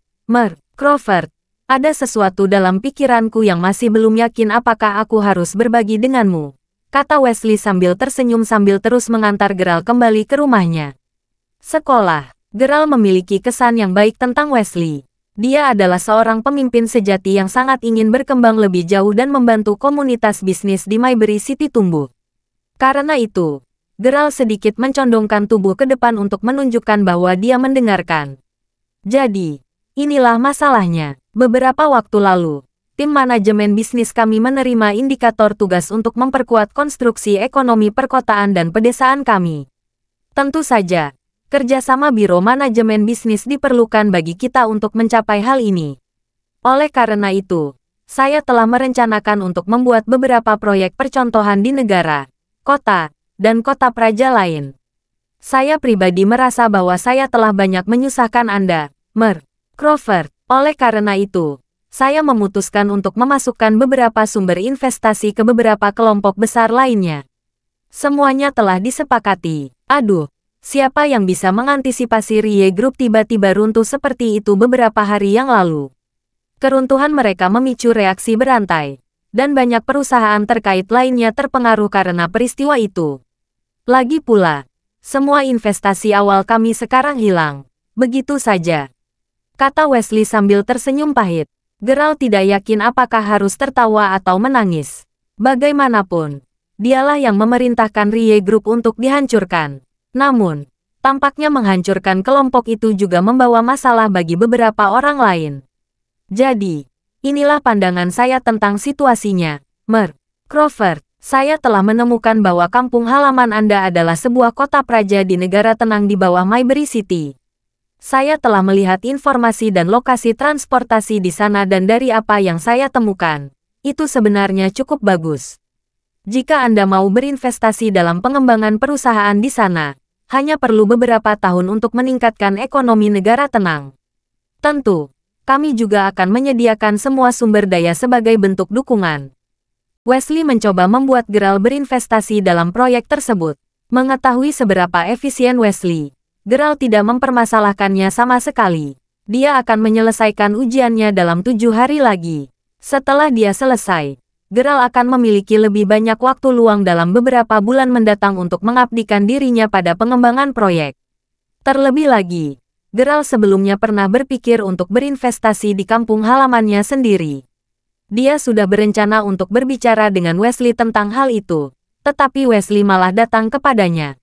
Crawford, ada sesuatu dalam pikiranku yang masih belum yakin apakah aku harus berbagi denganmu, kata Wesley sambil tersenyum sambil terus mengantar Geralt kembali ke rumahnya. Sekolah. Geralt memiliki kesan yang baik tentang Wesley. Dia adalah seorang pemimpin sejati yang sangat ingin berkembang lebih jauh dan membantu komunitas bisnis di Maybury City tumbuh. Karena itu, Geralt sedikit mencondongkan tubuh ke depan untuk menunjukkan bahwa dia mendengarkan. Jadi, inilah masalahnya. Beberapa waktu lalu, tim manajemen bisnis kami menerima indikator tugas untuk memperkuat konstruksi ekonomi perkotaan dan pedesaan kami. Tentu saja, kerjasama biro manajemen bisnis diperlukan bagi kita untuk mencapai hal ini. Oleh karena itu, saya telah merencanakan untuk membuat beberapa proyek percontohan di negara, kota, dan kota praja lain. Saya pribadi merasa bahwa saya telah banyak menyusahkan Anda, Crawford. Oleh karena itu, saya memutuskan untuk memasukkan beberapa sumber investasi ke beberapa kelompok besar lainnya. Semuanya telah disepakati. Aduh. Siapa yang bisa mengantisipasi Rie Group tiba-tiba runtuh seperti itu beberapa hari yang lalu? Keruntuhan mereka memicu reaksi berantai, dan banyak perusahaan terkait lainnya terpengaruh karena peristiwa itu. Lagi pula, semua investasi awal kami sekarang hilang. Begitu saja, kata Wesley sambil tersenyum pahit. Geralt tidak yakin apakah harus tertawa atau menangis. Bagaimanapun, dialah yang memerintahkan Rie Group untuk dihancurkan. Namun, tampaknya menghancurkan kelompok itu juga membawa masalah bagi beberapa orang lain. Jadi, inilah pandangan saya tentang situasinya, Crawford. Saya telah menemukan bahwa kampung halaman Anda adalah sebuah kota praja di negara tenang di bawah Maybury City. Saya telah melihat informasi dan lokasi transportasi di sana dan dari apa yang saya temukan, itu sebenarnya cukup bagus. Jika Anda mau berinvestasi dalam pengembangan perusahaan di sana, hanya perlu beberapa tahun untuk meningkatkan ekonomi negara tenang. Tentu, kami juga akan menyediakan semua sumber daya sebagai bentuk dukungan. Wesley mencoba membuat Geralt berinvestasi dalam proyek tersebut. Mengetahui seberapa efisien Wesley, Geralt tidak mempermasalahkannya sama sekali. Dia akan menyelesaikan ujiannya dalam 7 hari lagi. Setelah dia selesai, Geralt akan memiliki lebih banyak waktu luang dalam beberapa bulan mendatang untuk mengabdikan dirinya pada pengembangan proyek. Terlebih lagi, Geralt sebelumnya pernah berpikir untuk berinvestasi di kampung halamannya sendiri. Dia sudah berencana untuk berbicara dengan Wesley tentang hal itu, tetapi Wesley malah datang kepadanya.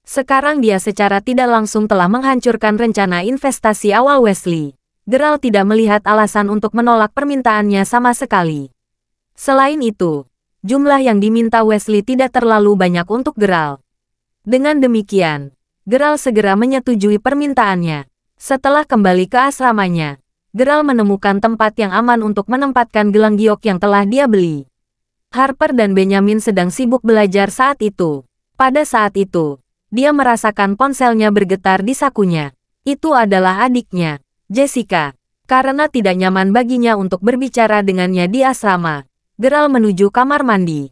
Sekarang dia secara tidak langsung telah menghancurkan rencana investasi awal Wesley. Geralt tidak melihat alasan untuk menolak permintaannya sama sekali. Selain itu, jumlah yang diminta Wesley tidak terlalu banyak untuk Geralt. Dengan demikian, Geralt segera menyetujui permintaannya. Setelah kembali ke asramanya, Geralt menemukan tempat yang aman untuk menempatkan gelang giok yang telah dia beli. Harper dan Benjamin sedang sibuk belajar saat itu. Pada saat itu, dia merasakan ponselnya bergetar di sakunya. Itu adalah adiknya, Jessica. Karena tidak nyaman baginya untuk berbicara dengannya di asrama, Geralt menuju kamar mandi.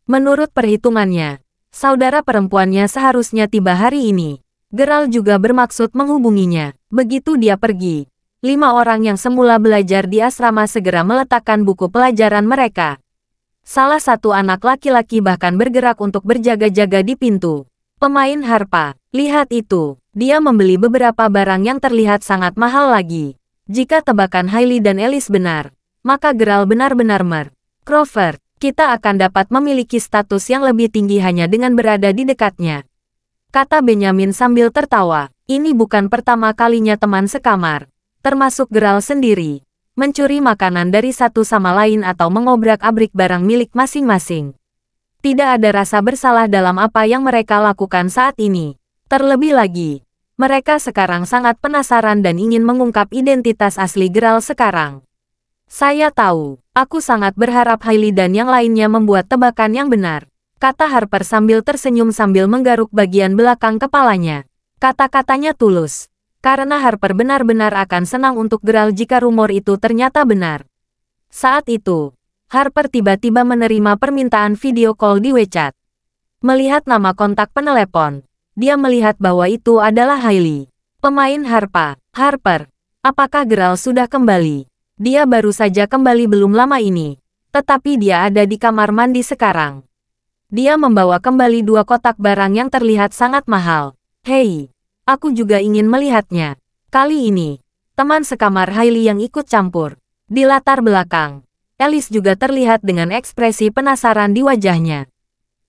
Menurut perhitungannya, saudara perempuannya seharusnya tiba hari ini. Geralt juga bermaksud menghubunginya. Begitu dia pergi, 5 orang yang semula belajar di asrama segera meletakkan buku pelajaran mereka. Salah satu anak laki-laki bahkan bergerak untuk berjaga-jaga di pintu. Pemain harpa, lihat itu. Dia membeli beberapa barang yang terlihat sangat mahal lagi. Jika tebakan Hailey dan Alice benar, maka Geralt benar-benar Crawford, kita akan dapat memiliki status yang lebih tinggi hanya dengan berada di dekatnya, kata Benjamin sambil tertawa. Ini bukan pertama kalinya teman sekamar, termasuk Geralt sendiri, mencuri makanan dari satu sama lain atau mengobrak-abrik barang milik masing-masing. Tidak ada rasa bersalah dalam apa yang mereka lakukan saat ini. Terlebih lagi, mereka sekarang sangat penasaran dan ingin mengungkap identitas asli Geralt sekarang. Saya tahu. Aku sangat berharap Hailey dan yang lainnya membuat tebakan yang benar, kata Harper sambil tersenyum sambil menggaruk bagian belakang kepalanya. Kata-katanya tulus, karena Harper benar-benar akan senang untuk Geralt jika rumor itu ternyata benar. Saat itu, Harper tiba-tiba menerima permintaan video call di WeChat. Melihat nama kontak penelepon, dia melihat bahwa itu adalah Hailey. Pemain Harper, apakah Geralt sudah kembali? Dia baru saja kembali belum lama ini, tetapi dia ada di kamar mandi sekarang. Dia membawa kembali 2 kotak barang yang terlihat sangat mahal. Hei, aku juga ingin melihatnya. Kali ini, teman sekamar Hailey yang ikut campur. Di latar belakang, Alice juga terlihat dengan ekspresi penasaran di wajahnya.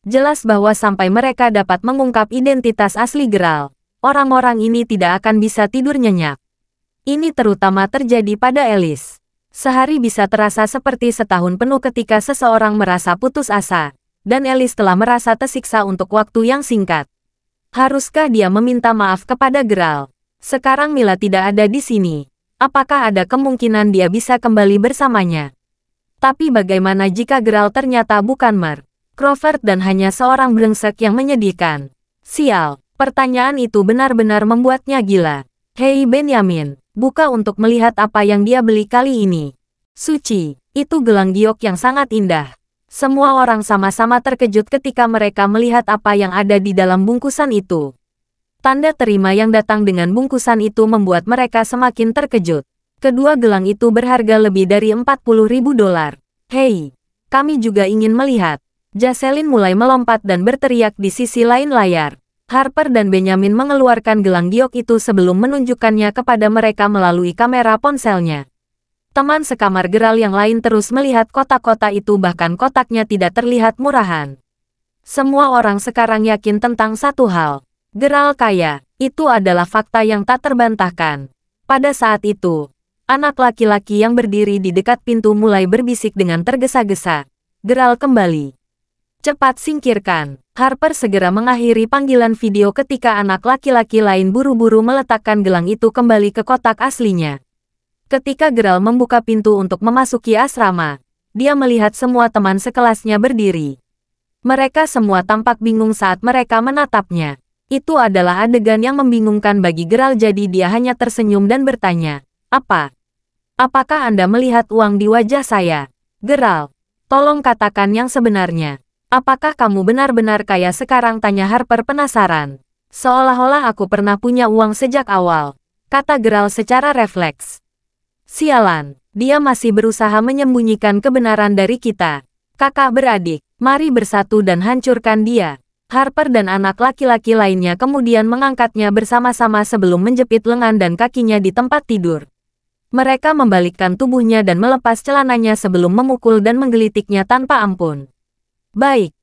Jelas bahwa sampai mereka dapat mengungkap identitas asli Geralt, orang-orang ini tidak akan bisa tidur nyenyak. Ini terutama terjadi pada Alice. Sehari bisa terasa seperti setahun penuh ketika seseorang merasa putus asa, dan Alice telah merasa tersiksa untuk waktu yang singkat. Haruskah dia meminta maaf kepada Geralt? Sekarang Mila tidak ada di sini. Apakah ada kemungkinan dia bisa kembali bersamanya? Tapi bagaimana jika Geralt ternyata bukan Mark Crawford dan hanya seorang brengsek yang menyedihkan? Sial, pertanyaan itu benar-benar membuatnya gila. Hei Benjamin, buka untuk melihat apa yang dia beli kali ini. Suci, itu gelang giok yang sangat indah. Semua orang sama-sama terkejut ketika mereka melihat apa yang ada di dalam bungkusan itu. Tanda terima yang datang dengan bungkusan itu membuat mereka semakin terkejut. Kedua gelang itu berharga lebih dari $40.000. Hei, kami juga ingin melihat. Jocelyn mulai melompat dan berteriak di sisi lain layar. Harper dan Benjamin mengeluarkan gelang giok itu sebelum menunjukkannya kepada mereka melalui kamera ponselnya. Teman sekamar Geralt yang lain terus melihat kotak-kotak itu, bahkan kotaknya tidak terlihat murahan. Semua orang sekarang yakin tentang satu hal. Geralt kaya, itu adalah fakta yang tak terbantahkan. Pada saat itu, anak laki-laki yang berdiri di dekat pintu mulai berbisik dengan tergesa-gesa. Geralt kembali. Cepat singkirkan. Harper segera mengakhiri panggilan video ketika anak laki-laki lain buru-buru meletakkan gelang itu kembali ke kotak aslinya. Ketika Geralt membuka pintu untuk memasuki asrama, dia melihat semua teman sekelasnya berdiri. Mereka semua tampak bingung saat mereka menatapnya. Itu adalah adegan yang membingungkan bagi Geralt, jadi dia hanya tersenyum dan bertanya, "Apa? Apakah Anda melihat uang di wajah saya? Geralt, tolong katakan yang sebenarnya. Apakah kamu benar-benar kaya sekarang?" tanya Harper penasaran. "Seolah-olah aku pernah punya uang sejak awal," kata Geralt secara refleks. "Sialan, dia masih berusaha menyembunyikan kebenaran dari kita. Kakak beradik, mari bersatu dan hancurkan dia." Harper dan anak laki-laki lainnya kemudian mengangkatnya bersama-sama sebelum menjepit lengan dan kakinya di tempat tidur. Mereka membalikkan tubuhnya dan melepas celananya sebelum memukul dan menggelitiknya tanpa ampun. Baik,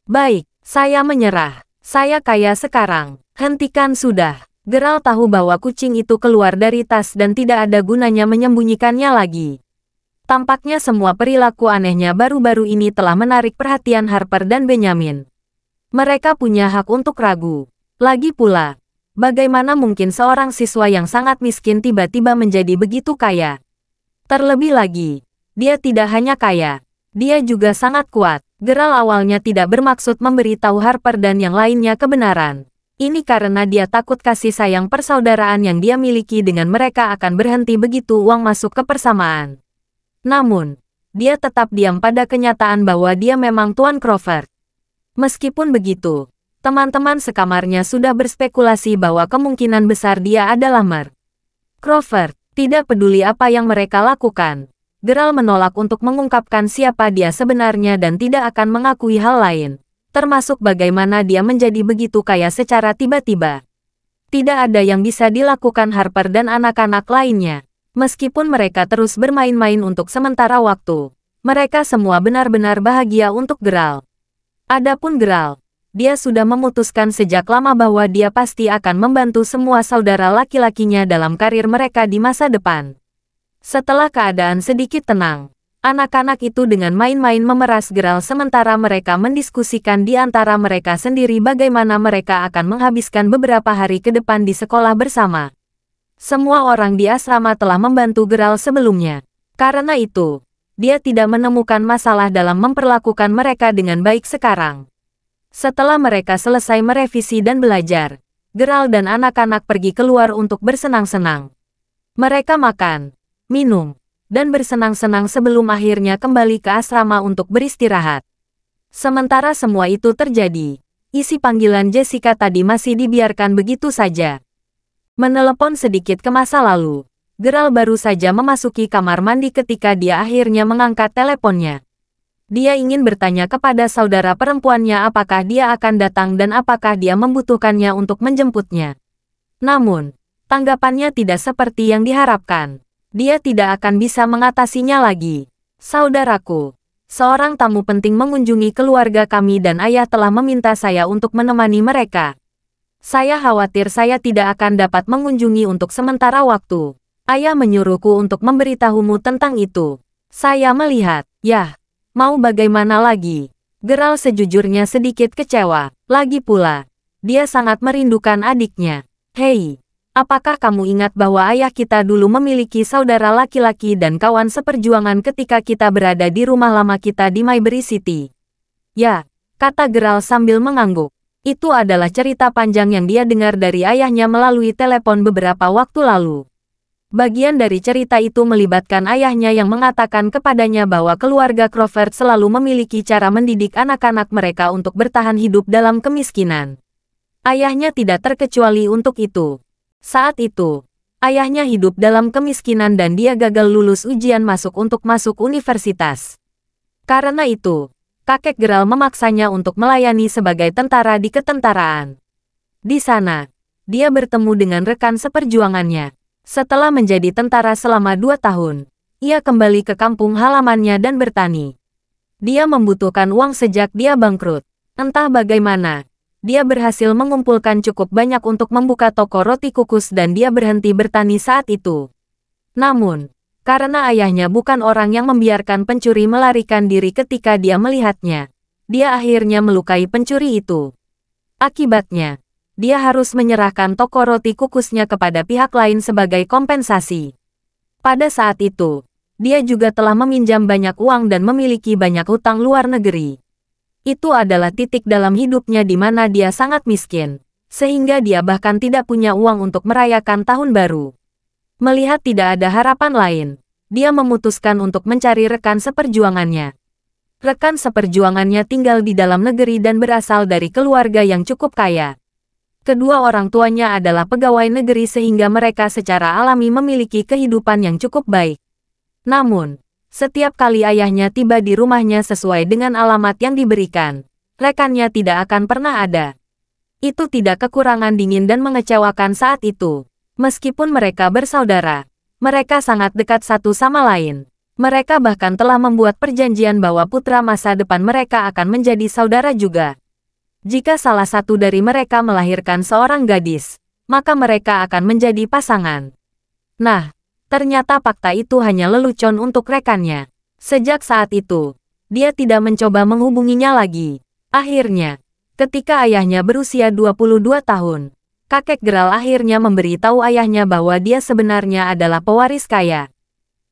saya menyerah. Saya kaya sekarang. Hentikan sudah." Geralt tahu bahwa kucing itu keluar dari tas dan tidak ada gunanya menyembunyikannya lagi. Tampaknya semua perilaku anehnya baru-baru ini telah menarik perhatian Harper dan Benjamin. Mereka punya hak untuk ragu. Lagi pula, bagaimana mungkin seorang siswa yang sangat miskin tiba-tiba menjadi begitu kaya? Terlebih lagi, dia tidak hanya kaya, dia juga sangat kuat. Geralt awalnya tidak bermaksud memberitahu Harper dan yang lainnya kebenaran. Ini karena dia takut kasih sayang persaudaraan yang dia miliki dengan mereka akan berhenti begitu uang masuk ke persamaan. Namun, dia tetap diam pada kenyataan bahwa dia memang Tuan Crawford. Meskipun begitu, teman-teman sekamarnya sudah berspekulasi bahwa kemungkinan besar dia adalah Mark Crawford. Tidak peduli apa yang mereka lakukan, Geralt menolak untuk mengungkapkan siapa dia sebenarnya dan tidak akan mengakui hal lain, termasuk bagaimana dia menjadi begitu kaya secara tiba-tiba. Tidak ada yang bisa dilakukan Harper dan anak-anak lainnya. Meskipun mereka terus bermain-main untuk sementara waktu, mereka semua benar-benar bahagia untuk Geralt. Adapun Geralt, dia sudah memutuskan sejak lama bahwa dia pasti akan membantu semua saudara laki-lakinya dalam karir mereka di masa depan. Setelah keadaan sedikit tenang, anak-anak itu dengan main-main memeras Geralt sementara mereka mendiskusikan di antara mereka sendiri bagaimana mereka akan menghabiskan beberapa hari ke depan di sekolah bersama. Semua orang di asrama telah membantu Geralt sebelumnya. Karena itu, dia tidak menemukan masalah dalam memperlakukan mereka dengan baik sekarang. Setelah mereka selesai merevisi dan belajar, Geralt dan anak-anak pergi keluar untuk bersenang-senang. Mereka makan, minum, dan bersenang-senang sebelum akhirnya kembali ke asrama untuk beristirahat. Sementara semua itu terjadi, isi panggilan Jessica tadi masih dibiarkan begitu saja. Menelepon sedikit ke masa lalu, Geralt baru saja memasuki kamar mandi ketika dia akhirnya mengangkat teleponnya. Dia ingin bertanya kepada saudara perempuannya apakah dia akan datang dan apakah dia membutuhkannya untuk menjemputnya. Namun, tanggapannya tidak seperti yang diharapkan. Dia tidak akan bisa mengatasinya lagi. Saudaraku, seorang tamu penting mengunjungi keluarga kami dan ayah telah meminta saya untuk menemani mereka. Saya khawatir saya tidak akan dapat mengunjungi untuk sementara waktu. Ayah menyuruhku untuk memberitahumu tentang itu. Saya melihat, yah. Mau bagaimana lagi? Geralt sejujurnya sedikit kecewa. Lagi pula, dia sangat merindukan adiknya. Hei, apakah kamu ingat bahwa ayah kita dulu memiliki saudara laki-laki dan kawan seperjuangan ketika kita berada di rumah lama kita di Maybury City? Ya, kata Geralt sambil mengangguk. Itu adalah cerita panjang yang dia dengar dari ayahnya melalui telepon beberapa waktu lalu. Bagian dari cerita itu melibatkan ayahnya yang mengatakan kepadanya bahwa keluarga Crawford selalu memiliki cara mendidik anak-anak mereka untuk bertahan hidup dalam kemiskinan. Ayahnya tidak terkecuali untuk itu. Saat itu, ayahnya hidup dalam kemiskinan dan dia gagal lulus ujian masuk untuk masuk universitas. Karena itu, kakek Geralt memaksanya untuk melayani sebagai tentara di ketentaraan. Di sana, dia bertemu dengan rekan seperjuangannya. Setelah menjadi tentara selama 2 tahun, ia kembali ke kampung halamannya dan bertani. Dia membutuhkan uang sejak dia bangkrut. Entah bagaimana, dia berhasil mengumpulkan cukup banyak untuk membuka toko roti kukus dan dia berhenti bertani saat itu. Namun, karena ayahnya bukan orang yang membiarkan pencuri melarikan diri ketika dia melihatnya, dia akhirnya melukai pencuri itu. Akibatnya, dia harus menyerahkan toko roti kukusnya kepada pihak lain sebagai kompensasi. Pada saat itu, dia juga telah meminjam banyak uang dan memiliki banyak hutang luar negeri. Itu adalah titik dalam hidupnya di mana dia sangat miskin, sehingga dia bahkan tidak punya uang untuk merayakan tahun baru. Melihat tidak ada harapan lain, dia memutuskan untuk mencari rekan seperjuangannya. Rekan seperjuangannya tinggal di dalam negeri dan berasal dari keluarga yang cukup kaya. Kedua orang tuanya adalah pegawai negeri sehingga mereka secara alami memiliki kehidupan yang cukup baik. Namun, setiap kali ayahnya tiba di rumahnya sesuai dengan alamat yang diberikan, rekannya tidak akan pernah ada. Itu tidak kekurangan dingin dan mengecewakan saat itu. Meskipun mereka bersaudara, mereka sangat dekat satu sama lain. Mereka bahkan telah membuat perjanjian bahwa putra masa depan mereka akan menjadi saudara juga. Jika salah satu dari mereka melahirkan seorang gadis, maka mereka akan menjadi pasangan. Nah, ternyata fakta itu hanya lelucon untuk rekannya. Sejak saat itu, dia tidak mencoba menghubunginya lagi. Akhirnya, ketika ayahnya berusia 22 tahun, kakek Geralt akhirnya memberitahu ayahnya bahwa dia sebenarnya adalah pewaris kaya.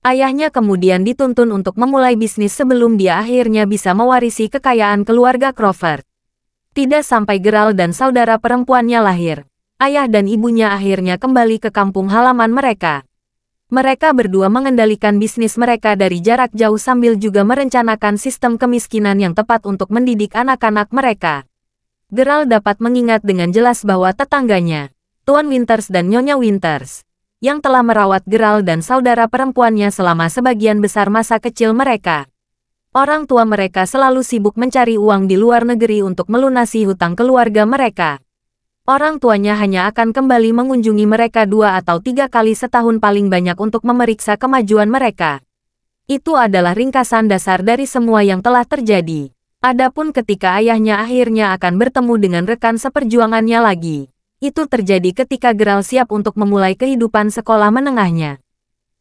Ayahnya kemudian dituntun untuk memulai bisnis sebelum dia akhirnya bisa mewarisi kekayaan keluarga Crawford. Tidak sampai Geralt dan saudara perempuannya lahir, ayah dan ibunya akhirnya kembali ke kampung halaman mereka. Mereka berdua mengendalikan bisnis mereka dari jarak jauh sambil juga merencanakan sistem kemiskinan yang tepat untuk mendidik anak-anak mereka. Geralt dapat mengingat dengan jelas bahwa tetangganya, Tuan Winters dan Nyonya Winters, yang telah merawat Geralt dan saudara perempuannya selama sebagian besar masa kecil mereka. Orang tua mereka selalu sibuk mencari uang di luar negeri untuk melunasi hutang keluarga mereka. Orang tuanya hanya akan kembali mengunjungi mereka 2 atau 3 kali setahun paling banyak untuk memeriksa kemajuan mereka. Itu adalah ringkasan dasar dari semua yang telah terjadi. Adapun ketika ayahnya akhirnya akan bertemu dengan rekan seperjuangannya lagi, itu terjadi ketika Geralt siap untuk memulai kehidupan sekolah menengahnya.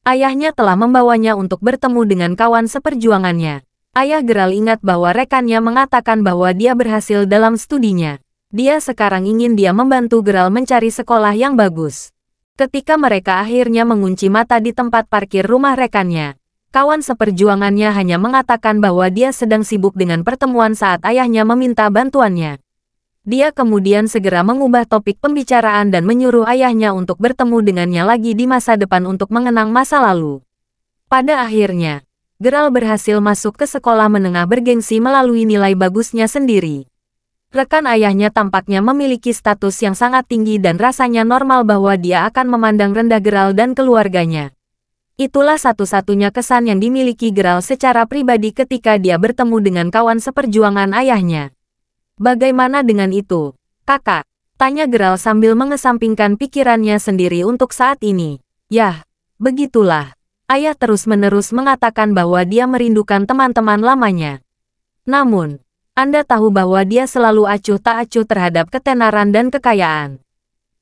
Ayahnya telah membawanya untuk bertemu dengan kawan seperjuangannya. Ayah Geralt ingat bahwa rekannya mengatakan bahwa dia berhasil dalam studinya. Dia sekarang ingin dia membantu Geralt mencari sekolah yang bagus. Ketika mereka akhirnya mengunci mata di tempat parkir rumah rekannya, Kawan seperjuangannya hanya mengatakan bahwa dia sedang sibuk dengan pertemuan saat ayahnya meminta bantuannya. Dia kemudian segera mengubah topik pembicaraan dan menyuruh ayahnya untuk bertemu dengannya lagi di masa depan untuk mengenang masa lalu. Pada akhirnya, Geralt berhasil masuk ke sekolah menengah bergengsi melalui nilai bagusnya sendiri. Rekan ayahnya tampaknya memiliki status yang sangat tinggi dan rasanya normal bahwa dia akan memandang rendah Geralt dan keluarganya. Itulah satu-satunya kesan yang dimiliki Geralt secara pribadi ketika dia bertemu dengan kawan seperjuangan ayahnya. Bagaimana dengan itu, kakak? Tanya Geralt sambil mengesampingkan pikirannya sendiri untuk saat ini. Yah, begitulah. Ayah terus-menerus mengatakan bahwa dia merindukan teman-teman lamanya. Namun, Anda tahu bahwa dia selalu acuh tak acuh terhadap ketenaran dan kekayaan.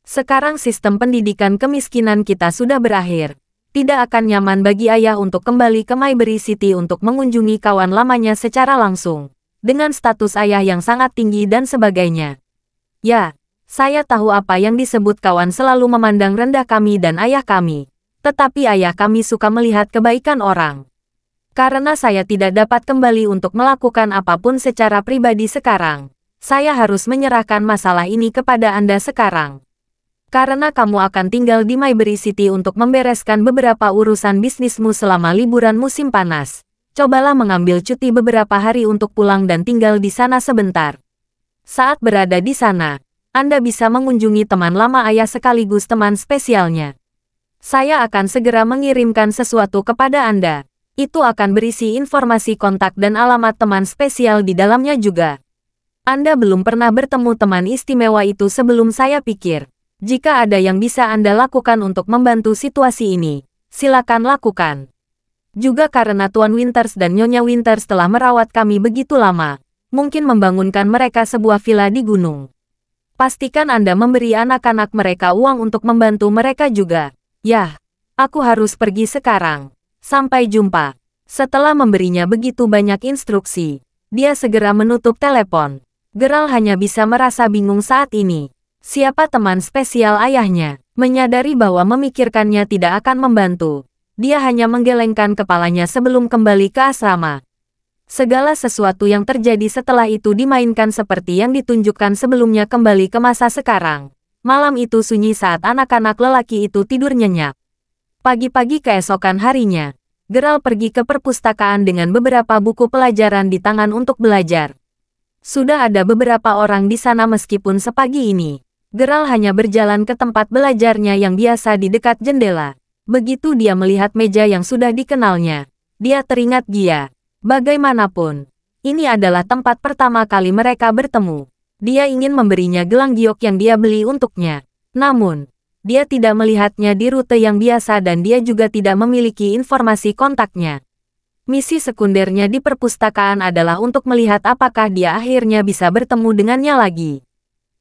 Sekarang sistem pendidikan kemiskinan kita sudah berakhir. Tidak akan nyaman bagi ayah untuk kembali ke Mayberry City untuk mengunjungi kawan lamanya secara langsung. Dengan status ayah yang sangat tinggi dan sebagainya. Ya, saya tahu apa yang disebut kawan selalu memandang rendah kami dan ayah kami. Tetapi ayah kami suka melihat kebaikan orang. Karena saya tidak dapat kembali untuk melakukan apapun secara pribadi sekarang, saya harus menyerahkan masalah ini kepada Anda sekarang. Karena kamu akan tinggal di Mayberry City untuk membereskan beberapa urusan bisnismu selama liburan musim panas. Cobalah mengambil cuti beberapa hari untuk pulang dan tinggal di sana sebentar. Saat berada di sana, Anda bisa mengunjungi teman lama ayah sekaligus teman spesialnya. Saya akan segera mengirimkan sesuatu kepada Anda. Itu akan berisi informasi kontak dan alamat teman spesial di dalamnya juga. Anda belum pernah bertemu teman istimewa itu sebelum saya pikir. Jika ada yang bisa Anda lakukan untuk membantu situasi ini, silakan lakukan. Juga karena Tuan Winters dan Nyonya Winters telah merawat kami begitu lama, mungkin membangunkan mereka sebuah villa di gunung. Pastikan Anda memberi anak-anak mereka uang untuk membantu mereka juga. Yah, aku harus pergi sekarang. Sampai jumpa. Setelah memberinya begitu banyak instruksi, dia segera menutup telepon. Geralt hanya bisa merasa bingung saat ini. Siapa teman spesial ayahnya? Menyadari bahwa memikirkannya tidak akan membantu. Dia hanya menggelengkan kepalanya sebelum kembali ke asrama. Segala sesuatu yang terjadi setelah itu dimainkan seperti yang ditunjukkan sebelumnya kembali ke masa sekarang. Malam itu sunyi saat anak-anak lelaki itu tidur nyenyak. Pagi-pagi keesokan harinya, Geralt pergi ke perpustakaan dengan beberapa buku pelajaran di tangan untuk belajar. Sudah ada beberapa orang di sana meskipun sepagi ini. Geralt hanya berjalan ke tempat belajarnya yang biasa di dekat jendela. Begitu dia melihat meja yang sudah dikenalnya, dia teringat Gia. Bagaimanapun, ini adalah tempat pertama kali mereka bertemu. Dia ingin memberinya gelang giok yang dia beli untuknya. Namun, dia tidak melihatnya di rute yang biasa dan dia juga tidak memiliki informasi kontaknya. Misi sekundernya di perpustakaan adalah untuk melihat apakah dia akhirnya bisa bertemu dengannya lagi.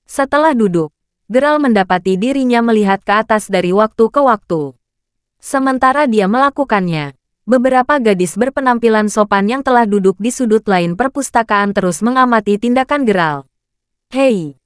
Setelah duduk, Geralt mendapati dirinya melihat ke atas dari waktu ke waktu. Sementara dia melakukannya, beberapa gadis berpenampilan sopan yang telah duduk di sudut lain perpustakaan terus mengamati tindakan Geralt. Hei,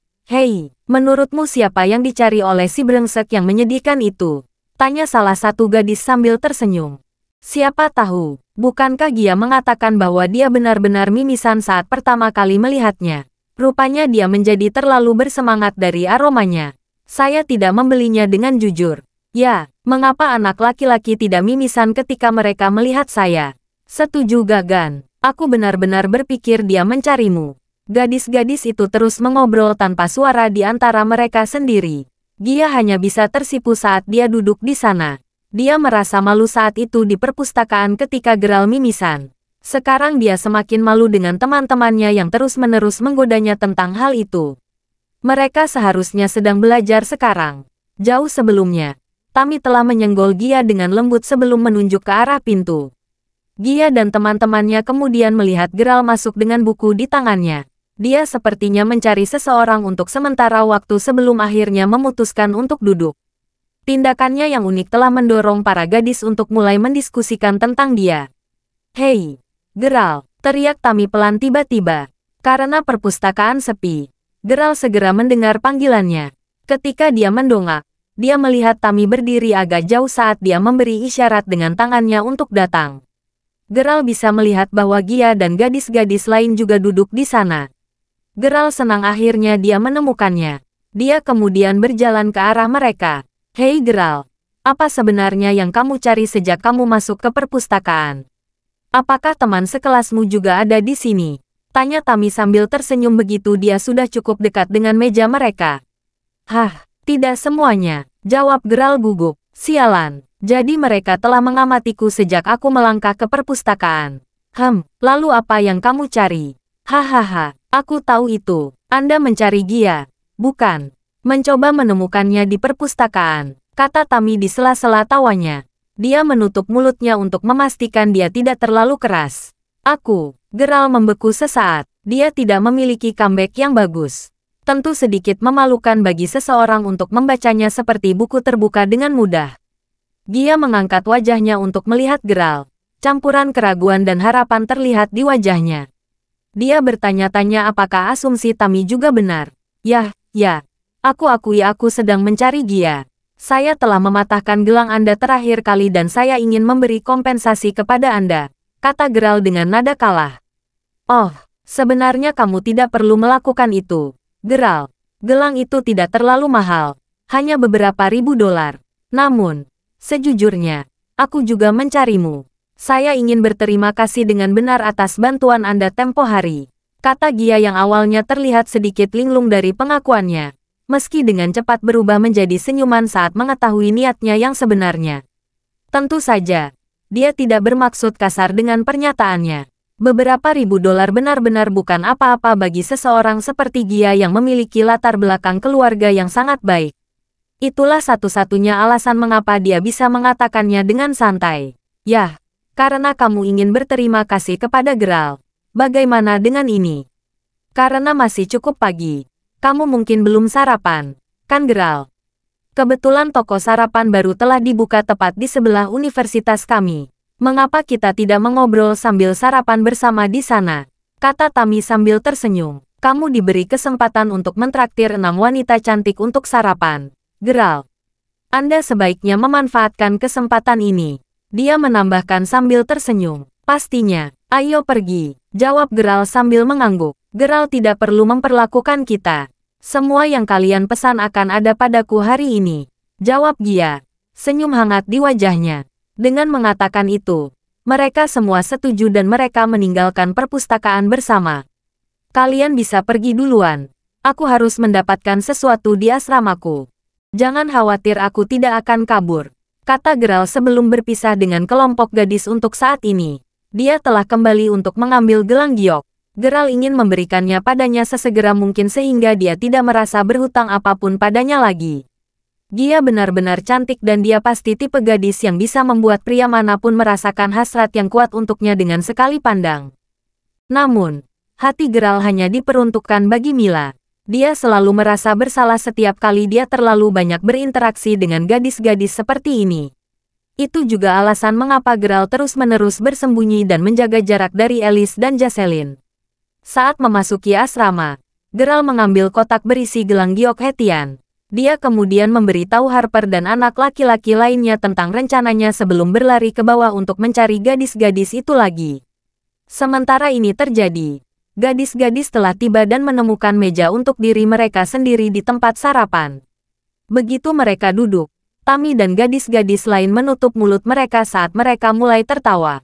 menurutmu siapa yang dicari oleh si brengsek yang menyedihkan itu? Tanya salah satu gadis sambil tersenyum. Siapa tahu, bukankah Gia mengatakan bahwa dia benar-benar mimisan saat pertama kali melihatnya? Rupanya dia menjadi terlalu bersemangat dari aromanya. Saya tidak membelinya dengan jujur. Ya, mengapa anak laki-laki tidak mimisan ketika mereka melihat saya? Setuju Gagan, aku benar-benar berpikir dia mencarimu. Gadis-gadis itu terus mengobrol tanpa suara di antara mereka sendiri. Gia hanya bisa tersipu saat dia duduk di sana. Dia merasa malu saat itu di perpustakaan ketika Geralt mimisan. Sekarang dia semakin malu dengan teman-temannya yang terus-menerus menggodanya tentang hal itu. Mereka seharusnya sedang belajar sekarang. Jauh sebelumnya, Tami telah menyenggol Gia dengan lembut sebelum menunjuk ke arah pintu. Gia dan teman-temannya kemudian melihat Geralt masuk dengan buku di tangannya. Dia sepertinya mencari seseorang untuk sementara waktu sebelum akhirnya memutuskan untuk duduk. Tindakannya yang unik telah mendorong para gadis untuk mulai mendiskusikan tentang dia. Hei, Geralt, teriak Tami pelan tiba-tiba. Karena perpustakaan sepi, Geralt segera mendengar panggilannya. Ketika dia mendongak, dia melihat Tami berdiri agak jauh saat dia memberi isyarat dengan tangannya untuk datang. Geralt bisa melihat bahwa Gia dan gadis-gadis lain juga duduk di sana. Geralt senang akhirnya dia menemukannya. Dia kemudian berjalan ke arah mereka. Hei Geralt, apa sebenarnya yang kamu cari sejak kamu masuk ke perpustakaan? Apakah teman sekelasmu juga ada di sini? Tanya Tami sambil tersenyum begitu dia sudah cukup dekat dengan meja mereka. Hah, tidak semuanya, jawab Geralt gugup. Sialan, jadi mereka telah mengamatiku sejak aku melangkah ke perpustakaan. Lalu apa yang kamu cari? Hahaha, aku tahu itu. Anda mencari Gia, bukan? Mencoba menemukannya di perpustakaan, kata Tami di sela-sela tawanya. Dia menutup mulutnya untuk memastikan dia tidak terlalu keras. Geralt membeku sesaat. Dia tidak memiliki comeback yang bagus. Tentu sedikit memalukan bagi seseorang untuk membacanya seperti buku terbuka dengan mudah. Gia mengangkat wajahnya untuk melihat Geralt. Campuran keraguan dan harapan terlihat di wajahnya. Dia bertanya-tanya apakah asumsi Tami juga benar. Ya, aku akui aku sedang mencari Gia. Saya telah mematahkan gelang Anda terakhir kali dan saya ingin memberi kompensasi kepada Anda, kata Geralt dengan nada kalah. Oh, sebenarnya kamu tidak perlu melakukan itu. Geralt, gelang itu tidak terlalu mahal, hanya beberapa ribu dolar. Namun, sejujurnya, aku juga mencarimu. Saya ingin berterima kasih dengan benar atas bantuan Anda tempo hari, kata Gia yang awalnya terlihat sedikit linglung dari pengakuannya, meski dengan cepat berubah menjadi senyuman saat mengetahui niatnya yang sebenarnya. Tentu saja, dia tidak bermaksud kasar dengan pernyataannya. Beberapa ribu dolar benar-benar bukan apa-apa bagi seseorang seperti Gia yang memiliki latar belakang keluarga yang sangat baik. Itulah satu-satunya alasan mengapa dia bisa mengatakannya dengan santai. Yah, karena kamu ingin berterima kasih kepada Geralt. Bagaimana dengan ini? Karena masih cukup pagi. Kamu mungkin belum sarapan, kan Geralt? Kebetulan toko sarapan baru telah dibuka tepat di sebelah universitas kami. Mengapa kita tidak mengobrol sambil sarapan bersama di sana? Kata Tami sambil tersenyum. Kamu diberi kesempatan untuk mentraktir 6 wanita cantik untuk sarapan. Geralt, Anda sebaiknya memanfaatkan kesempatan ini. Dia menambahkan sambil tersenyum. Pastinya, ayo pergi, jawab Geralt sambil mengangguk. Geralt tidak perlu memperlakukan kita. Semua yang kalian pesan akan ada padaku hari ini, jawab Gia. Senyum hangat di wajahnya. Dengan mengatakan itu, mereka semua setuju dan mereka meninggalkan perpustakaan bersama. Kalian bisa pergi duluan. Aku harus mendapatkan sesuatu di asramaku. Jangan khawatir aku tidak akan kabur, kata Geralt sebelum berpisah dengan kelompok gadis untuk saat ini. Dia telah kembali untuk mengambil gelang giok. Geralt ingin memberikannya padanya sesegera mungkin sehingga dia tidak merasa berhutang apapun padanya lagi. Dia benar-benar cantik dan dia pasti tipe gadis yang bisa membuat pria manapun merasakan hasrat yang kuat untuknya dengan sekali pandang. Namun, hati Geralt hanya diperuntukkan bagi Mila. Dia selalu merasa bersalah setiap kali dia terlalu banyak berinteraksi dengan gadis-gadis seperti ini. Itu juga alasan mengapa Geralt terus-menerus bersembunyi dan menjaga jarak dari Alice dan Jocelyn. Saat memasuki asrama, Geralt mengambil kotak berisi gelang giok Hetian. Dia kemudian memberitahu Harper dan anak laki-laki lainnya tentang rencananya sebelum berlari ke bawah untuk mencari gadis-gadis itu lagi. Sementara ini terjadi, gadis-gadis telah tiba dan menemukan meja untuk diri mereka sendiri di tempat sarapan. Begitu mereka duduk, Tami dan gadis-gadis lain menutup mulut mereka saat mereka mulai tertawa.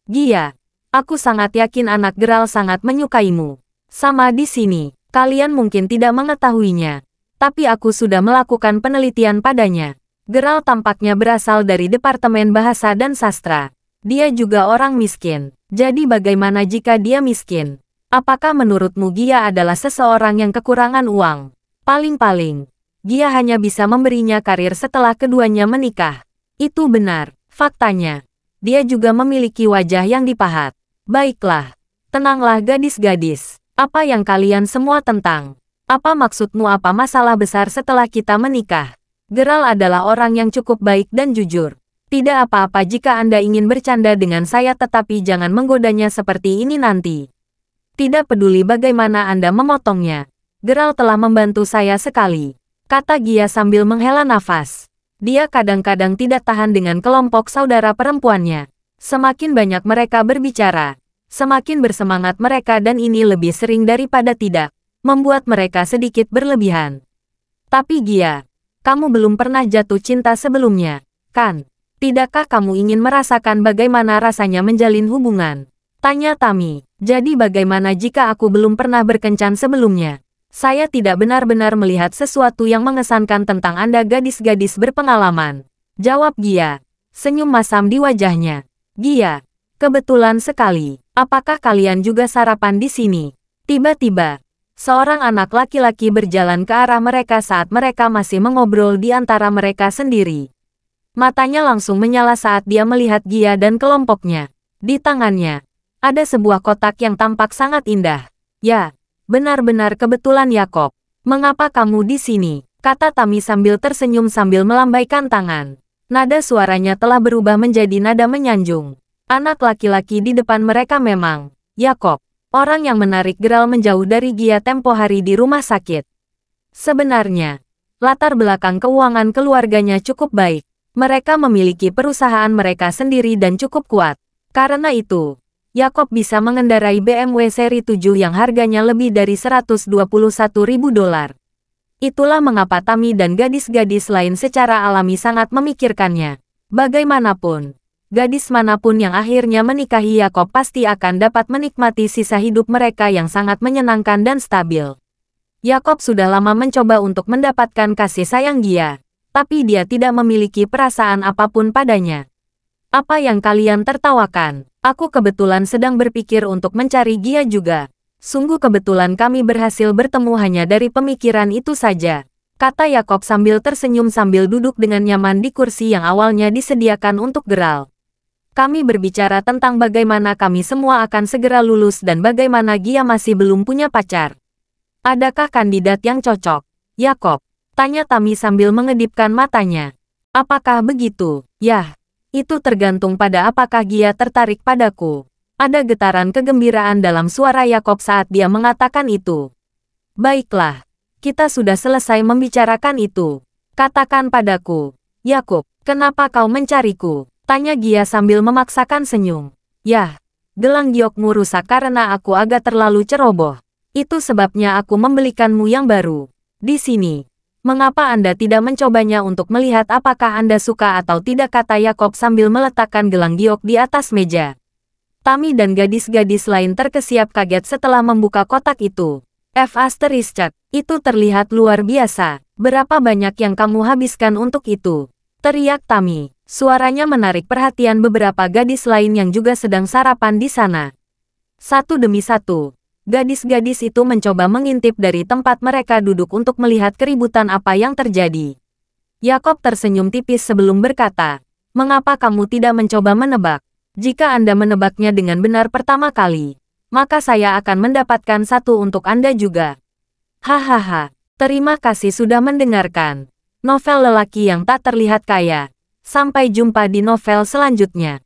Gia, aku sangat yakin anak Geralt sangat menyukaimu. Sama di sini, kalian mungkin tidak mengetahuinya. Tapi aku sudah melakukan penelitian padanya. Geralt tampaknya berasal dari Departemen Bahasa dan Sastra. Dia juga orang miskin. Jadi bagaimana jika dia miskin? Apakah menurutmu Gia adalah seseorang yang kekurangan uang? Paling-paling, Gia hanya bisa memberinya karir setelah keduanya menikah. Itu benar, faktanya. Dia juga memiliki wajah yang dipahat. Baiklah, tenanglah gadis-gadis. Apa yang kalian semua tentang? Apa maksudmu apa masalah besar setelah kita menikah? Geralt adalah orang yang cukup baik dan jujur. Tidak apa-apa jika Anda ingin bercanda dengan saya tetapi jangan menggodanya seperti ini nanti. Tidak peduli bagaimana Anda memotongnya. Geralt telah membantu saya sekali, kata Gia sambil menghela nafas. Dia kadang-kadang tidak tahan dengan kelompok saudara perempuannya. Semakin banyak mereka berbicara, semakin bersemangat mereka dan ini lebih sering daripada tidak, membuat mereka sedikit berlebihan. Tapi Gia, kamu belum pernah jatuh cinta sebelumnya, kan? Tidakkah kamu ingin merasakan bagaimana rasanya menjalin hubungan? Tanya Tami. Jadi bagaimana jika aku belum pernah berkencan sebelumnya? Saya tidak benar-benar melihat sesuatu yang mengesankan tentang Anda gadis-gadis berpengalaman. Jawab Gia, senyum masam di wajahnya. Gia, kebetulan sekali. Apakah kalian juga sarapan di sini? Tiba-tiba, seorang anak laki-laki berjalan ke arah mereka saat mereka masih mengobrol di antara mereka sendiri. Matanya langsung menyala saat dia melihat Gia dan kelompoknya. Di tangannya, ada sebuah kotak yang tampak sangat indah. Ya, benar-benar kebetulan Yakob. Mengapa kamu di sini? Kata Tami sambil tersenyum sambil melambaikan tangan. Nada suaranya telah berubah menjadi nada menyanjung. Anak laki-laki di depan mereka memang Yakob, orang yang menarik Geralt menjauh dari Gia tempo hari di rumah sakit. Sebenarnya, latar belakang keuangan keluarganya cukup baik. Mereka memiliki perusahaan mereka sendiri dan cukup kuat. Karena itu, Yakob bisa mengendarai BMW seri 7 yang harganya lebih dari $121.000. Itulah mengapa Tami dan gadis-gadis lain secara alami sangat memikirkannya. Bagaimanapun, gadis manapun yang akhirnya menikahi Yakob pasti akan dapat menikmati sisa hidup mereka yang sangat menyenangkan dan stabil. Yakob sudah lama mencoba untuk mendapatkan kasih sayang Gia, tapi dia tidak memiliki perasaan apapun padanya. Apa yang kalian tertawakan? Aku kebetulan sedang berpikir untuk mencari Gia juga. Sungguh kebetulan kami berhasil bertemu hanya dari pemikiran itu saja, kata Yakob sambil tersenyum sambil duduk dengan nyaman di kursi yang awalnya disediakan untuk Geralt. Kami berbicara tentang bagaimana kami semua akan segera lulus dan bagaimana Gia masih belum punya pacar. Adakah kandidat yang cocok? Yakob, tanya Tami sambil mengedipkan matanya. Apakah begitu? Yah, itu tergantung pada apakah Gia tertarik padaku. Ada getaran kegembiraan dalam suara Yakob saat dia mengatakan itu. Baiklah, kita sudah selesai membicarakan itu. Katakan padaku, Yakob, kenapa kau mencariku? Tanya Gia sambil memaksakan senyum. Yah, gelang giokmu rusak karena aku agak terlalu ceroboh. Itu sebabnya aku membelikanmu yang baru. Di sini, mengapa Anda tidak mencobanya untuk melihat apakah Anda suka atau tidak, kata Yakob sambil meletakkan gelang giok di atas meja. Tami dan gadis-gadis lain terkesiap kaget setelah membuka kotak itu. Itu terlihat luar biasa. Berapa banyak yang kamu habiskan untuk itu? Teriak Tami. Suaranya menarik perhatian beberapa gadis lain yang juga sedang sarapan di sana. Satu demi satu, gadis-gadis itu mencoba mengintip dari tempat mereka duduk untuk melihat keributan apa yang terjadi. Yakob tersenyum tipis sebelum berkata, mengapa kamu tidak mencoba menebak? Jika Anda menebaknya dengan benar pertama kali, maka saya akan mendapatkan satu untuk Anda juga. Hahaha, terima kasih sudah mendengarkan novel lelaki yang tak terlihat kaya. Sampai jumpa di novel selanjutnya.